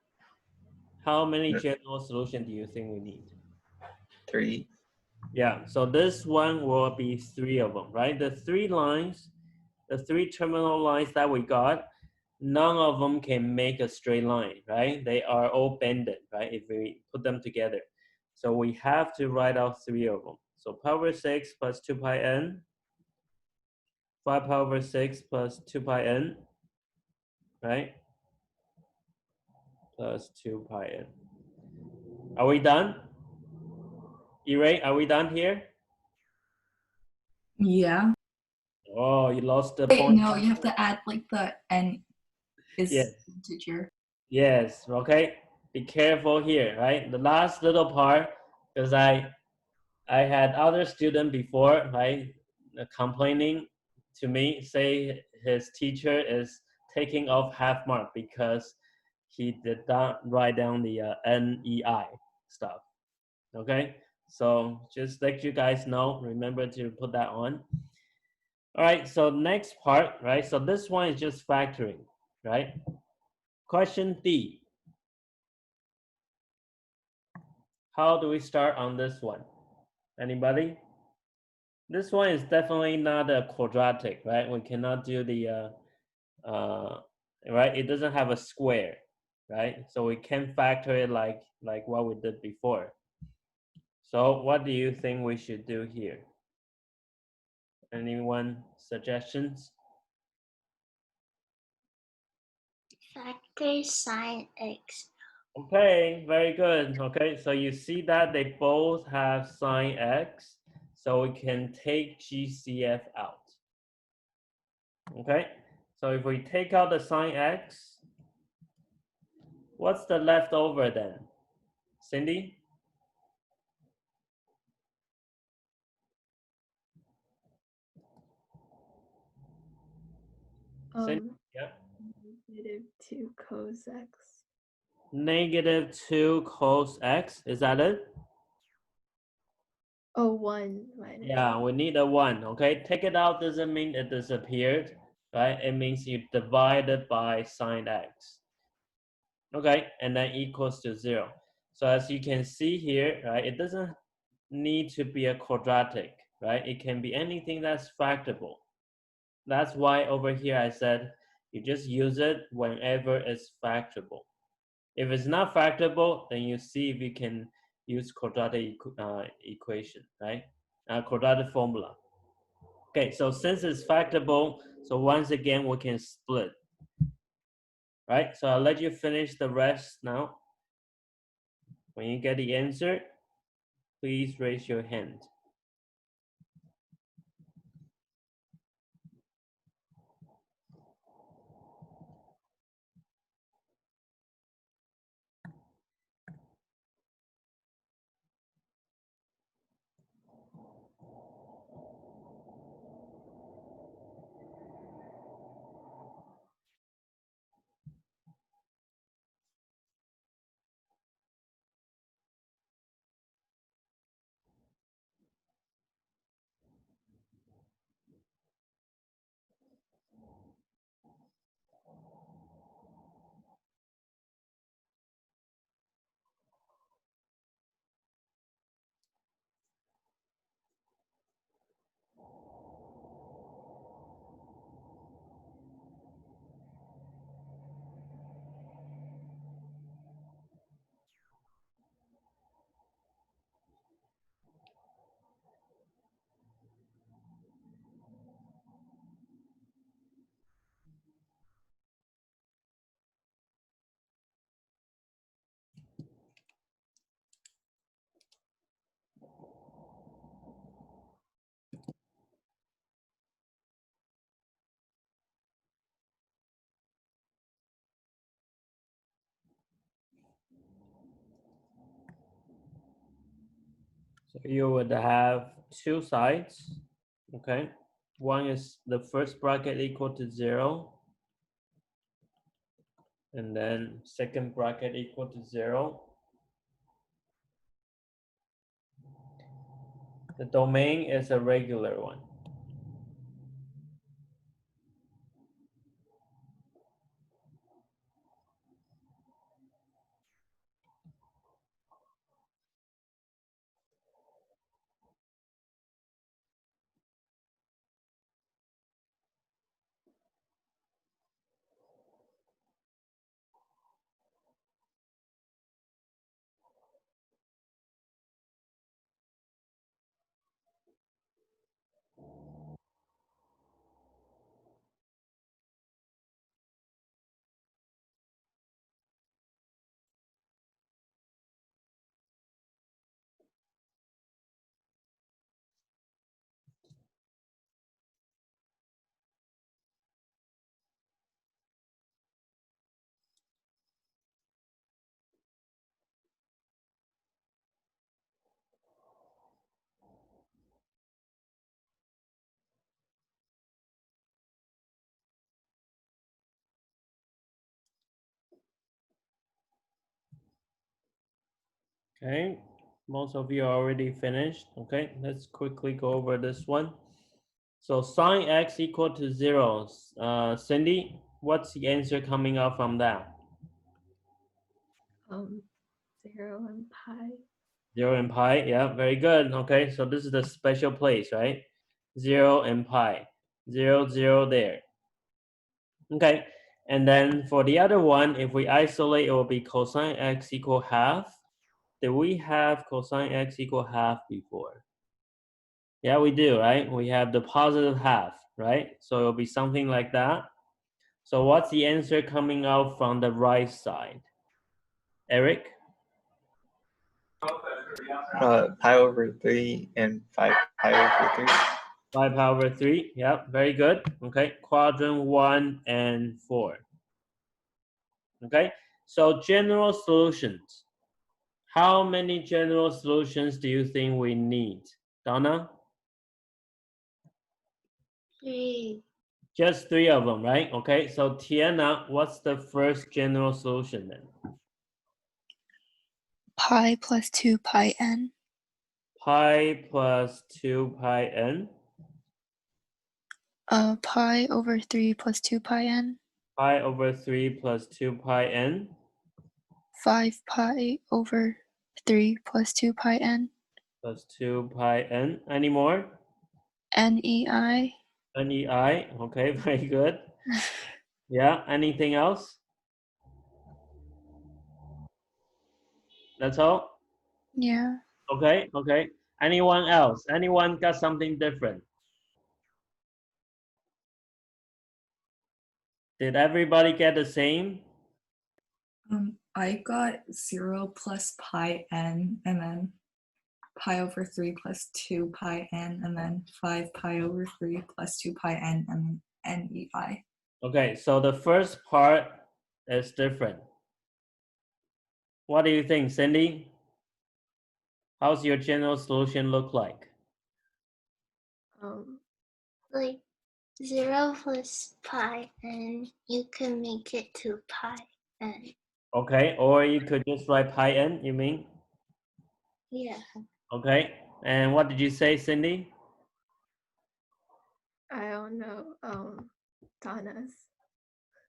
How many general solution do you think we need? 3. Yeah, so this one will be 3 of them, right? The 3 lines, the 3 terminal lines that we got, none of them can make a straight line, right? They are all bended, right? If we put them together. So we have to write out 3 of them. So pi over 6 plus 2 pi n, 5 pi over 6 plus 2 pi n, right? Plus 2 pi n. Are we done? E-Ray, are we done here? Yeah. Oh, you lost the Wait, point. no, you have to add like the n is Yes. integer. Yes, okay. Be careful here, right? The last little part, because I had other student before, right, complaining to me, say his teacher is taking off half mark because he did not write down the NEI stuff. Okay, so just let you guys know, remember to put that on. All right, so next part, right? So this one is just factoring, right? Question D. How do we start on this one? Anybody? This one is definitely not a quadratic, right? We cannot do the, right? It doesn't have a square, right? So we can factor it like what we did before. So what do you think we should do here? Anyone suggestions? Factor sine x. Okay, very good. Okay, so you see that they both have sine x, so we can take GCF out. Okay, so if we take out the sine x, what's the leftover then? Cindy? Cindy? Yeah. -2 cos x. -2 cos x, is that it? Oh, 1 minus. Yeah, we need a 1, okay? Take it out doesn't mean it disappeared, right? It means you divide it by sine x. Okay, and then equals to 0. So as you can see here, right, it doesn't need to be a quadratic, right? It can be anything that's factorable. That's why over here I said you just use it whenever it's factorable. If it's not factorable, then you see if you can use quadratic equation, right? Quadratic formula. Okay, so since it's factorable, so once again we can split, right? So I'll let you finish the rest now. When you get the answer, please raise your hand. So you would have two sides, okay? One is the first bracket equal to 0. And then second bracket equal to 0. The domain is a regular one. Okay, most of you are already finished. Okay, let's quickly go over this one. So sine x equal to 0. Cindy, what's the answer coming out from that? 0 and pi. 0 and pi, yeah, very good. Okay, so this is the special place, right? 0 and pi, 0, 0 there. Okay, and then for the other one, if we isolate, it will be cosine x equal half. Did we have cosine x equal half before? Yeah, we do, right? We have the positive half, right? So it'll be something like that. So what's the answer coming out from the right side? Eric? Pi over 3 and 5 pi over 3. 5 pi over 3. Yep, very good. Okay, quadrant 1 and 4. Okay, so general solutions. How many general solutions do you think we need? Donna? 3. Just 3 of them, right? Okay, so Tiana, what's the first general solution then? Pi plus 2 pi n. Pi plus 2 pi n. Pi over 3 plus 2 pi n. Pi over 3 plus 2 pi n. 5 pi over 3 plus 2 pi n. Plus 2 pi n. Any more? NEI. NEI. Okay, very good. Yeah, anything else? That's all? Yeah. Okay, okay. Anyone else? Anyone got something different? Did everybody get the same? I got 0 plus pi n, and then pi over 3 plus 2 pi n, and then 5 pi over 3 plus 2 pi n, and then NEI. Okay, so the first part is different. What do you think, Cindy? How's your general solution look like? Like 0 plus pi, and you can make it to pi n. Okay, or you could just write pi n, you mean? Yeah. Okay, and what did you say, Cindy? I don't know. Donna's.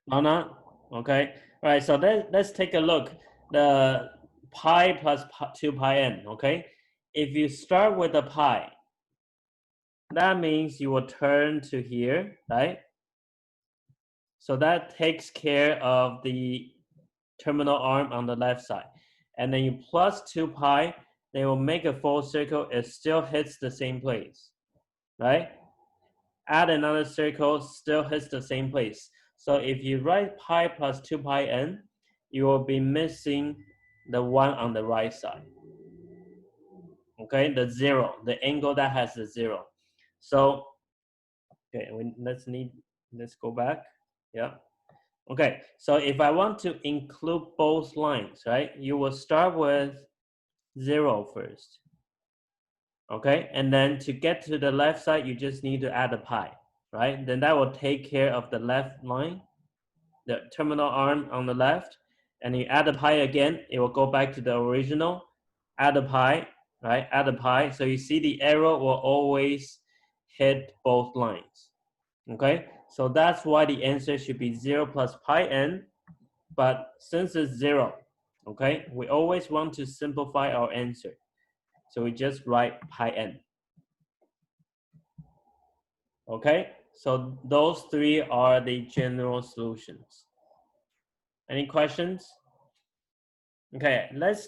Donna? Okay, all right, so let's take a look. The pi plus 2 pi n, okay? If you start with a pi, that means you will turn to here, right? So that takes care of the terminal arm on the left side. And then you plus 2 pi, they will make a full circle. It still hits the same place, right? Add another circle, still hits the same place. So if you write pi plus 2 pi n, you will be missing the one on the right side. Okay, the 0, the angle that has the 0. So, okay, let's go back. Yeah. Okay, so if I want to include both lines, right, you will start with 0 first. Okay, and then to get to the left side, you just need to add a pi. right? Then that will take care of the left line, the terminal arm on the left, and you add the pi again, it will go back to the original, add the pi, right? Add the pi. So you see the arrow will always hit both lines, okay? So that's why the answer should be 0 plus pi n, but since it's 0, okay, we always want to simplify our answer. So we just write pi n. Okay, so those three are the general solutions. Any questions? Okay, let's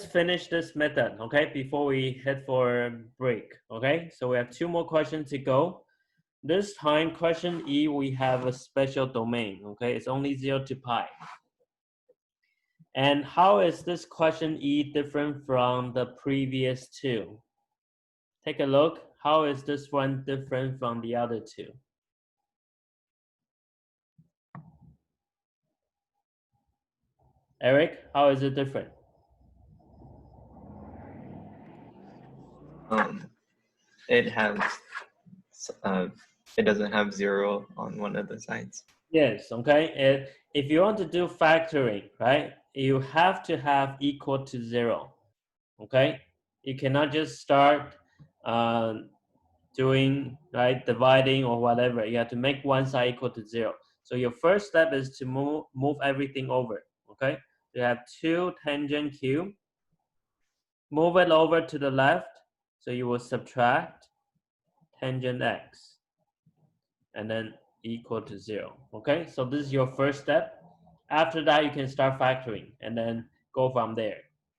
finish this method, okay, before we head for a break, okay? So we have 2 more questions to go. This time, question E, we have a special domain, okay? It's only 0 to pi. And how is this question E different from the previous 2? Take a look. How is this one different from the other 2? Eric, how is it different? It has it doesn't have 0 on one of the sides. Yes, okay. If you want to do factoring, right, you have to have equal to 0, okay? You cannot just start doing, right, dividing or whatever. You have to make one side equal to 0. So your first step is to move everything over, okay? You have 2 tangent cube. Move it over to the left, so you will subtract tangent x, and then equal to 0, okay? So this is your first step. After that, you can start factoring, and then go from there,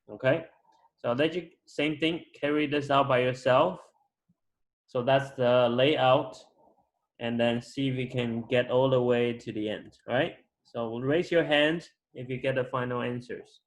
okay? So let you, same thing, carry this out by yourself. So that's the layout, and then see if you can get all the way to the end, right? So raise your hand if you get the final answers.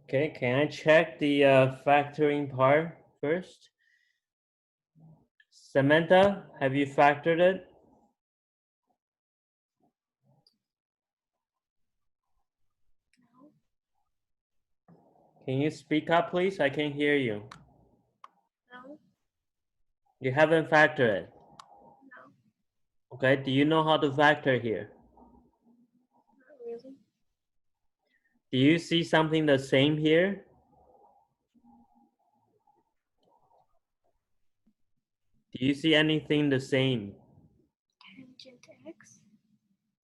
Okay, can I check the factoring part first? Samantha, have you factored it? Can you speak up, please? I can't hear you. No. You haven't factored it. No, Okay, do you know how to factor here? not really. Do you see something the same here? Do you see anything the same? Tangent x.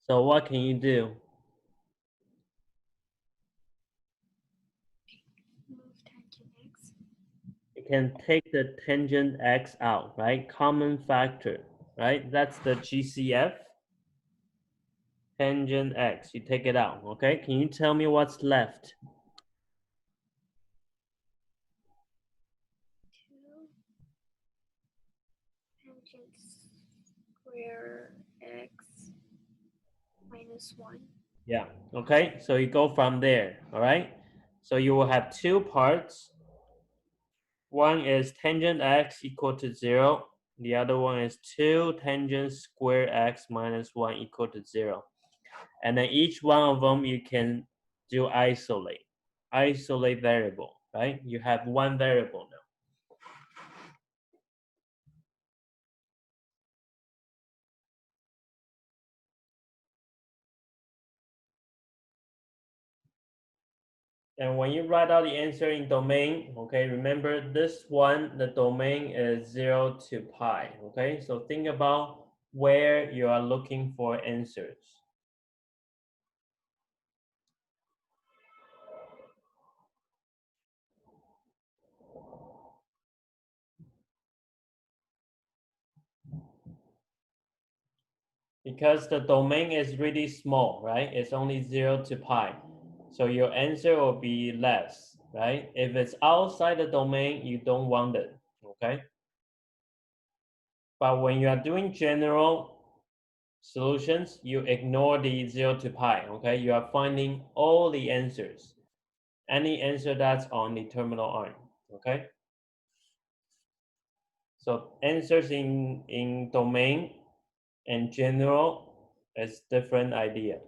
So what can you do? Move tangent x. You can take the tangent x out, right? Common factor, right? That's the GCF. Tangent x, you take it out, okay? Can you tell me what's left? 2 tangent square x minus 1. Yeah, okay? So you go from there, all right? So you will have two parts. One is tangent x equal to 0. The other one is 2 tangent square x minus 1 equal to 0. And then each one of them you can do isolate variable, right? You have one variable now. And when you write out the answer in domain, okay, remember this one, the domain is 0 to pi, okay? So think about where you are looking for answers. Because the domain is really small, right? It's only 0 to pi. So your answer will be less, right? If it's outside the domain, you don't want it, okay? But when you are doing general solutions, you ignore the 0 to pi, okay? You are finding all the answers. Any answer that's on the terminal arm, okay? So answers in domain and general is different idea.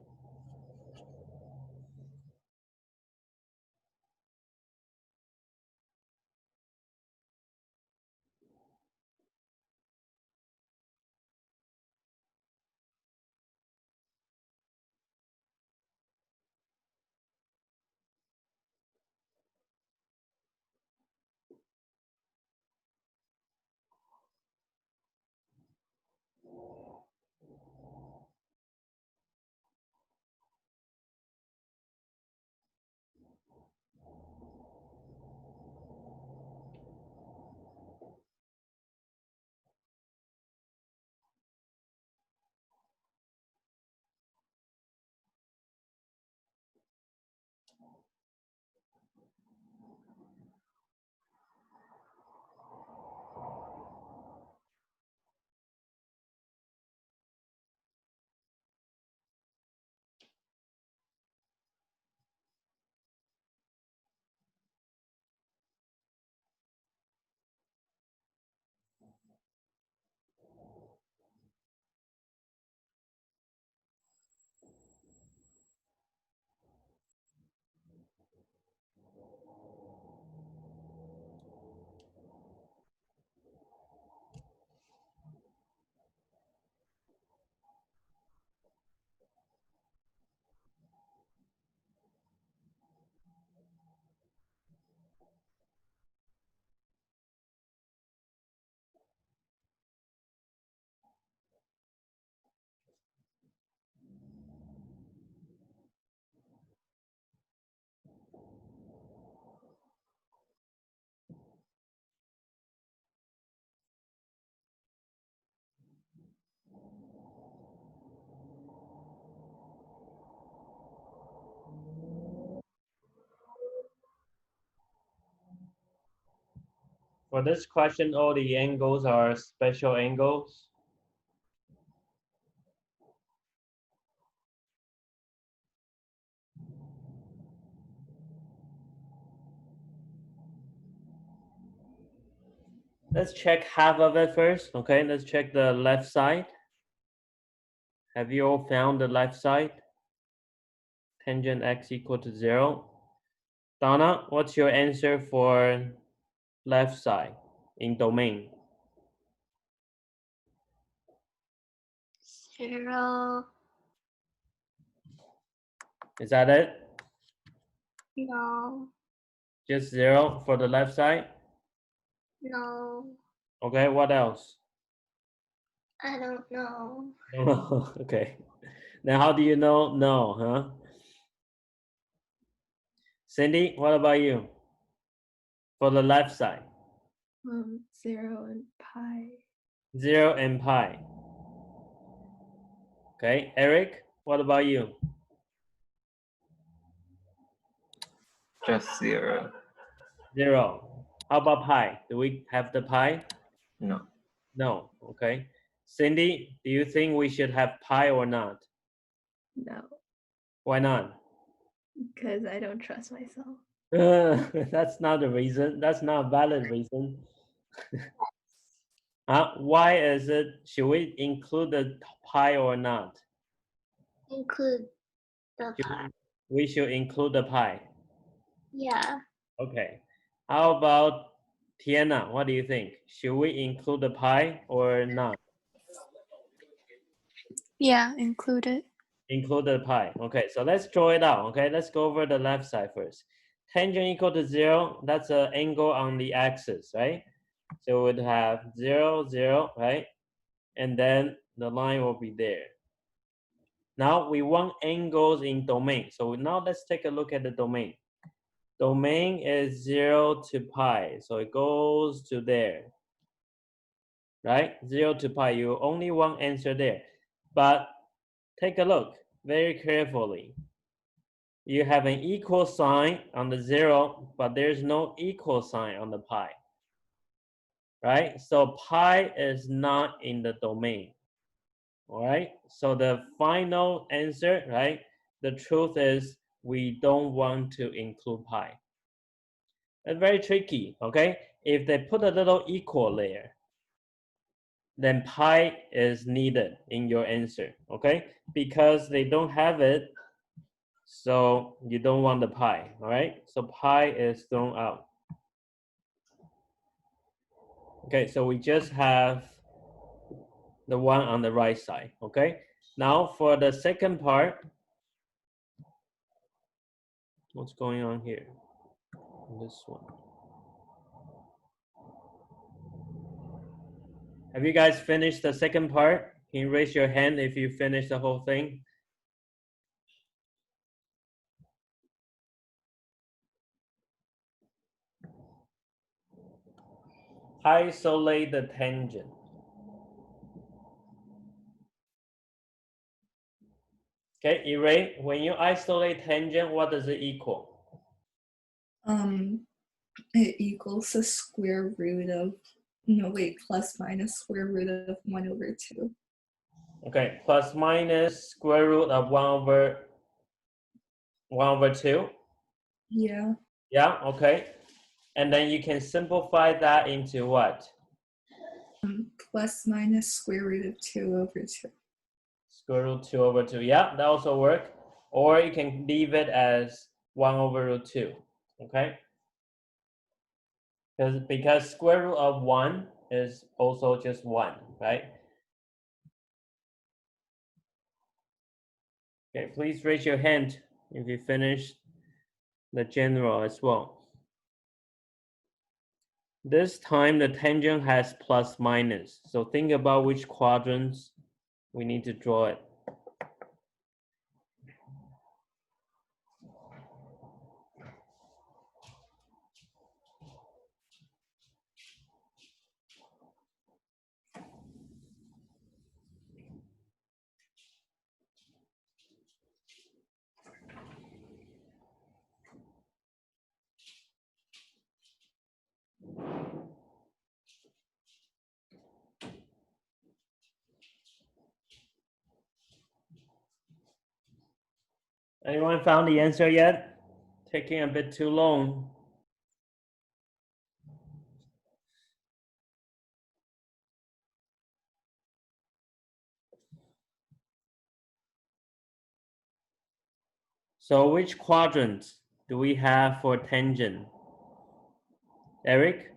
For this question, all the angles are special angles. Let's check half of it first, okay? Let's check the left side. Have you all found the left side? Tangent x equal to 0. Donna, what's your answer for left side in domain? 0. Is that it? No. Just 0 for the left side? No. Okay, what else? I don't know. Okay. Now how do you know no, huh? Cindy, what about you? For the left side? 0 and pi. 0 and pi. Okay, Eric, what about you? Just 0. 0. How about pi? Do we have the pi? No. No. Okay. Cindy, do you think we should have pi or not? No, Why not? because I don't trust myself. That's not the reason. That's not a valid reason. Why is it? Should we include the pi or not? Include the pi. We should include the pi. Yeah. Okay. How about Tiana? What do you think? Should we include the pi or not? Yeah, include it. Include the pi. Okay, so let's draw it out. Okay, let's go over the left side first. Tangent equal to 0, that's an angle on the axis, right? So we'd have 0, 0, right? And then the line will be there. Now we want angles in domain. So now let's take a look at the domain. Domain is 0 to pi, so it goes to there, right? 0 to pi, you only one answer there. But take a look very carefully. You have an equal sign on the 0, but there's no equal sign on the pi, right? So pi is not in the domain, all right? So the final answer, right? The truth is we don't want to include pi. It's very tricky, okay? If they put a little equal there, then pi is needed in your answer, okay? Because they don't have it, so you don't want the pi, all right? So pi is thrown out. Okay, so we just have the one on the right side, okay? Now for the second part, what's going on here? This one. Have you guys finished the second part? Can you raise your hand if you finished the whole thing? Isolate the tangent. Okay, Ray, when you isolate tangent, what does it equal? It equals the square root of, no wait, plus minus square root of 1/2. Okay, plus minus square root of 1/2. Yeah. Yeah, okay. And then you can simplify that into what? Plus minus square root of 2/2. Square root 2/2. Yeah, that also work. Or you can leave it as 1/2. Okay? Because square root of 1 is also just 1, right? Okay, please raise your hand if you finished the general as well. This time the tangent has plus minus. So think about which quadrants we need to draw it. Anyone found the answer yet? Taking a bit too long. So which quadrant do we have for tangent? Eric?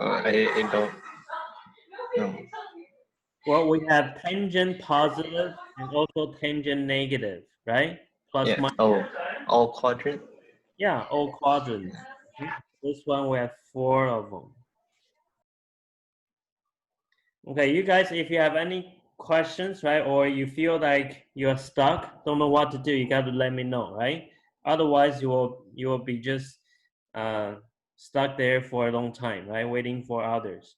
I don't. No. Well, we have tangent positive and also tangent negative, right? Plus Yeah. minus. Oh, all quadrant. Yeah, all quadrants. This one we have 4 of them. Okay, you guys, if you have any questions, right, or you feel like you're stuck, don't know what to do, you got to let me know, right? Otherwise, you will be just stuck there for a long time, right, waiting for others.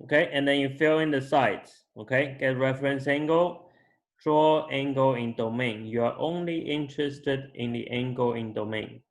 Okay, and then you fill in the sides. Okay, get reference angle, draw angle in domain. You are only interested in the angle in domain.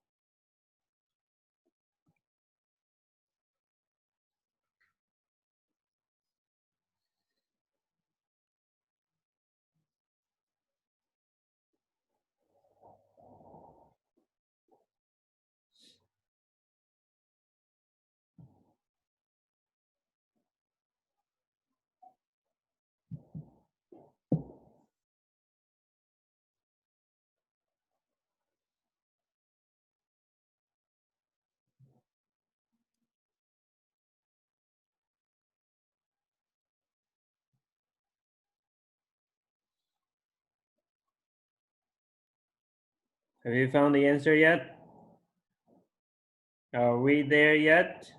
Have you found the answer yet? Are we there yet?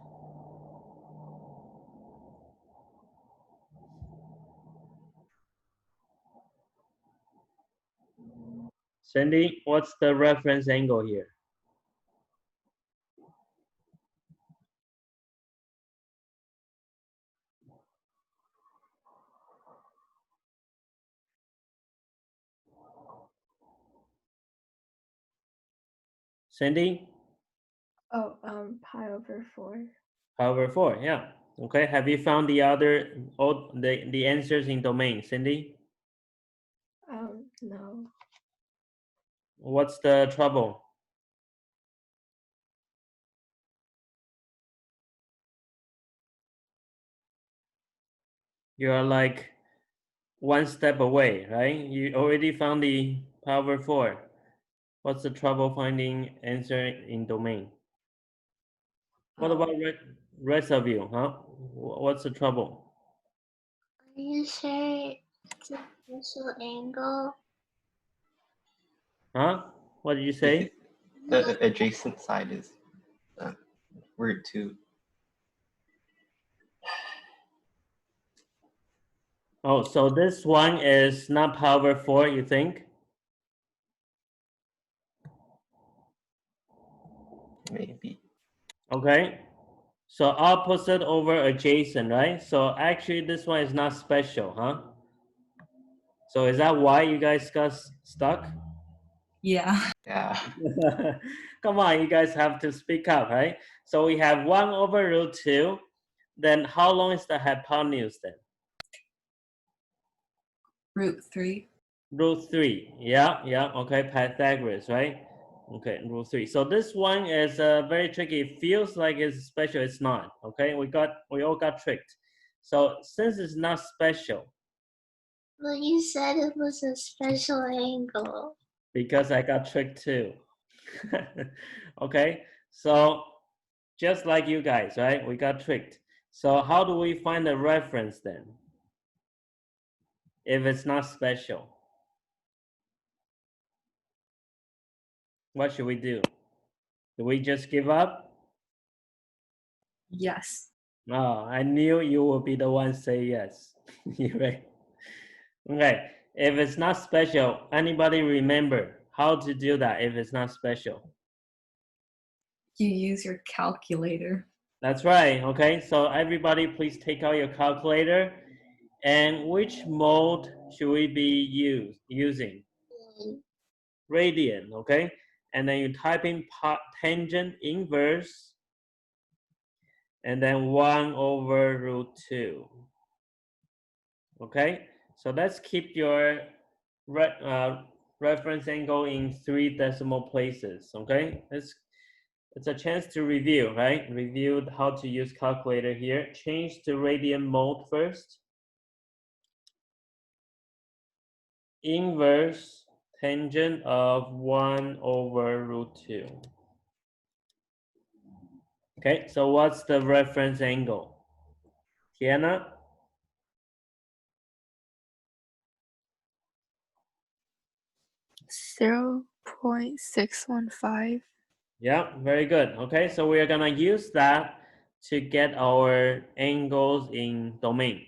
Cindy, what's the reference angle here? Cindy? Oh, pi over 4. Pi over 4, yeah. Okay, have you found the other, the answers in domain, Cindy? No. What's the trouble? You're like one step away, right? You already found the pi over 4. What's the trouble finding answer in domain? What about rest of you, huh? What's the trouble? Are you sure it's a special angle? Huh? What did you say? The adjacent side is root 2. Oh, so this one is not pi over 4, you think? Maybe. Okay. So opposite over adjacent, right? So actually this one is not special, huh? So is that why you guys got stuck? Yeah. Yeah. Come on, you guys have to speak up, right? So we have 1 over root 2. Then how long is the hypotenuse then? Root 3. Root 3. Yeah, okay, Pythagoras, right? Okay, root 3. So this one is very tricky. It feels like it's special, it's not, okay? We all got tricked. So since it's not special, Well, you said it was a special angle. because I got tricked too. Okay, so just like you guys, right? We got tricked. So how do we find a reference then? If it's not special, what should we do? Do we just give up? Yes. Oh, I knew you would be the one say yes. You're right. Okay, if it's not special, anybody remember how to do that if it's not special? You use your calculator. That's right, okay? So everybody please take out your calculator. And which mode should we be using? Radian, okay? And then you type in tangent inverse, and then 1 over root 2. Okay, so let's keep your reference angle in 3 decimal places. Okay, it's a chance to review, right? Review how to use calculator here. Change to radian mode first. Inverse tangent of 1 over root 2. Okay, so what's the reference angle? Tiana? 0.615. Yeah, very good. Okay, so we are gonna use that to get our angles in domain.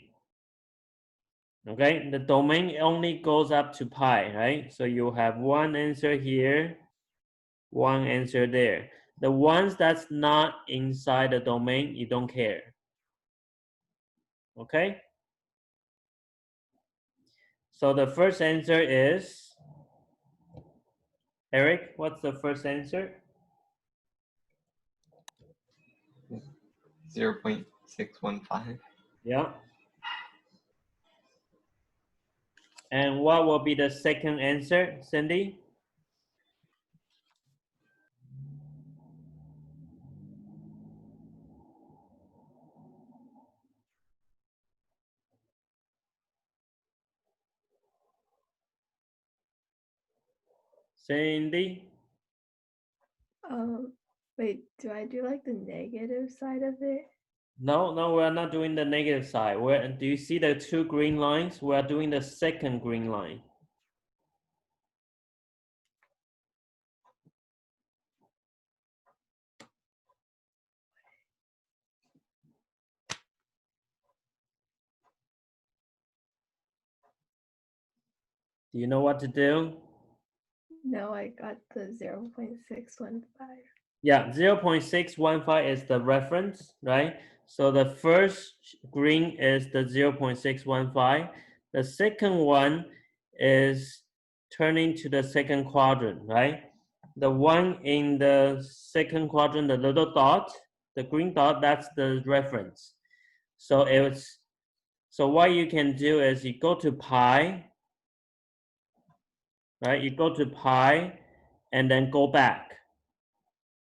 Okay, the domain only goes up to pi, right? So you have one answer here, one answer there. The ones that's not inside the domain, you don't care. Okay? So the first answer is, Eric, what's the first answer? 0.615. Yeah. And what will be the second answer, Cindy? Cindy? Wait, do I do like the negative side of it? No, no, we're not doing the negative side. Do you see the two green lines? We're doing the second green line. Do you know what to do? No, I got the 0.615. Yeah, 0.615 is the reference, right? So the first green is the 0.615. The second one is turning to the second quadrant, right? The one in the second quadrant, the little dot, the green dot, that's the reference. So what you can do is you go to pi, right? You go to pi and then go back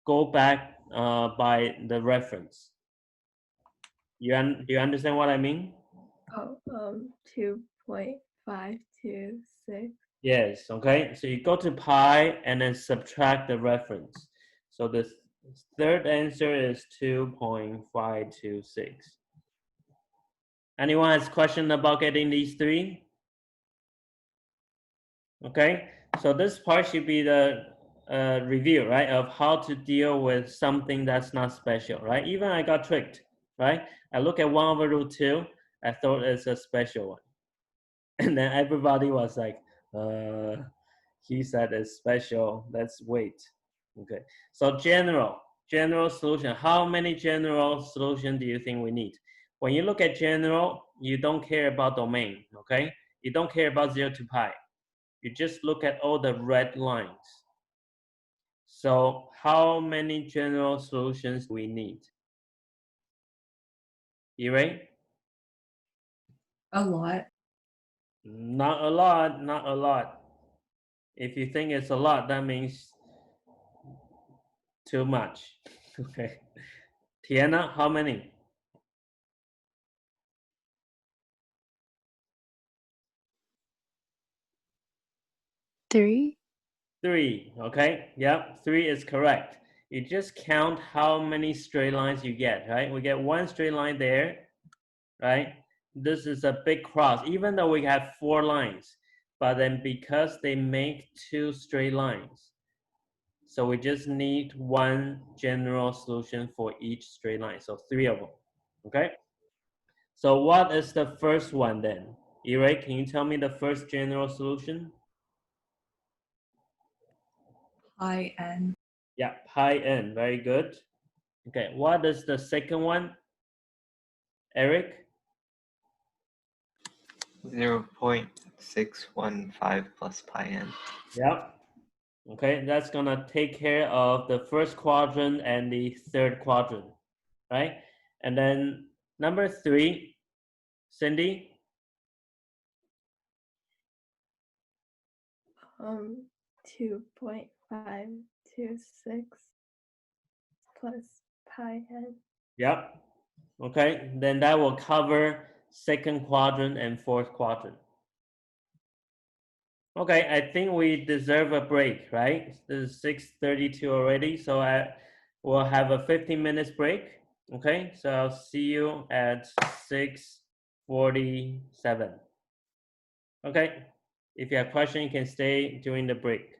by the reference. Do you understand what I mean? Oh, 2.526. Yes, okay. So you go to pi and then subtract the reference. So the third answer is 2.526. Anyone has question about getting these three? Okay, so this part should be the review, right, of how to deal with something that's not special, right? Even I got tricked, right? I look at 1/√2, I thought it's a special one. And then everybody was like, he said it's special, let's wait. Okay, so general solution. How many general solution do you think we need? When you look at general, you don't care about domain, okay? You don't care about 0 to pi. You just look at all the red lines. So how many general solutions do we need? Ray? A lot. Not a lot, not a lot. If you think it's a lot, that means too much. Okay. Tiana, how many? 3. 3. Okay. Yep. 3 is correct. You just count how many straight lines you get, right? We get one straight line there, right? This is a big cross, even though we have 4 lines. But then because they make 2 straight lines, so we just need one general solution for each straight line. So 3 of them. Okay. So what is the first one then? Ray, can you tell me the first general solution? Pi n. Yeah, pi n. Very good. Okay, what is the second one? Eric? 0.615 plus pi n. Yeah. Okay, that's gonna take care of the first quadrant and the third quadrant, right? And then number 3, Cindy? 2.526 plus pi n. Yep. Okay, then that will cover second quadrant and fourth quadrant. Okay, I think we deserve a break, right? This is 6:32 already, so We'll have a 15 minutes break. Okay, so I'll see you at 6:47. Okay, if you have questions, you can stay during the break.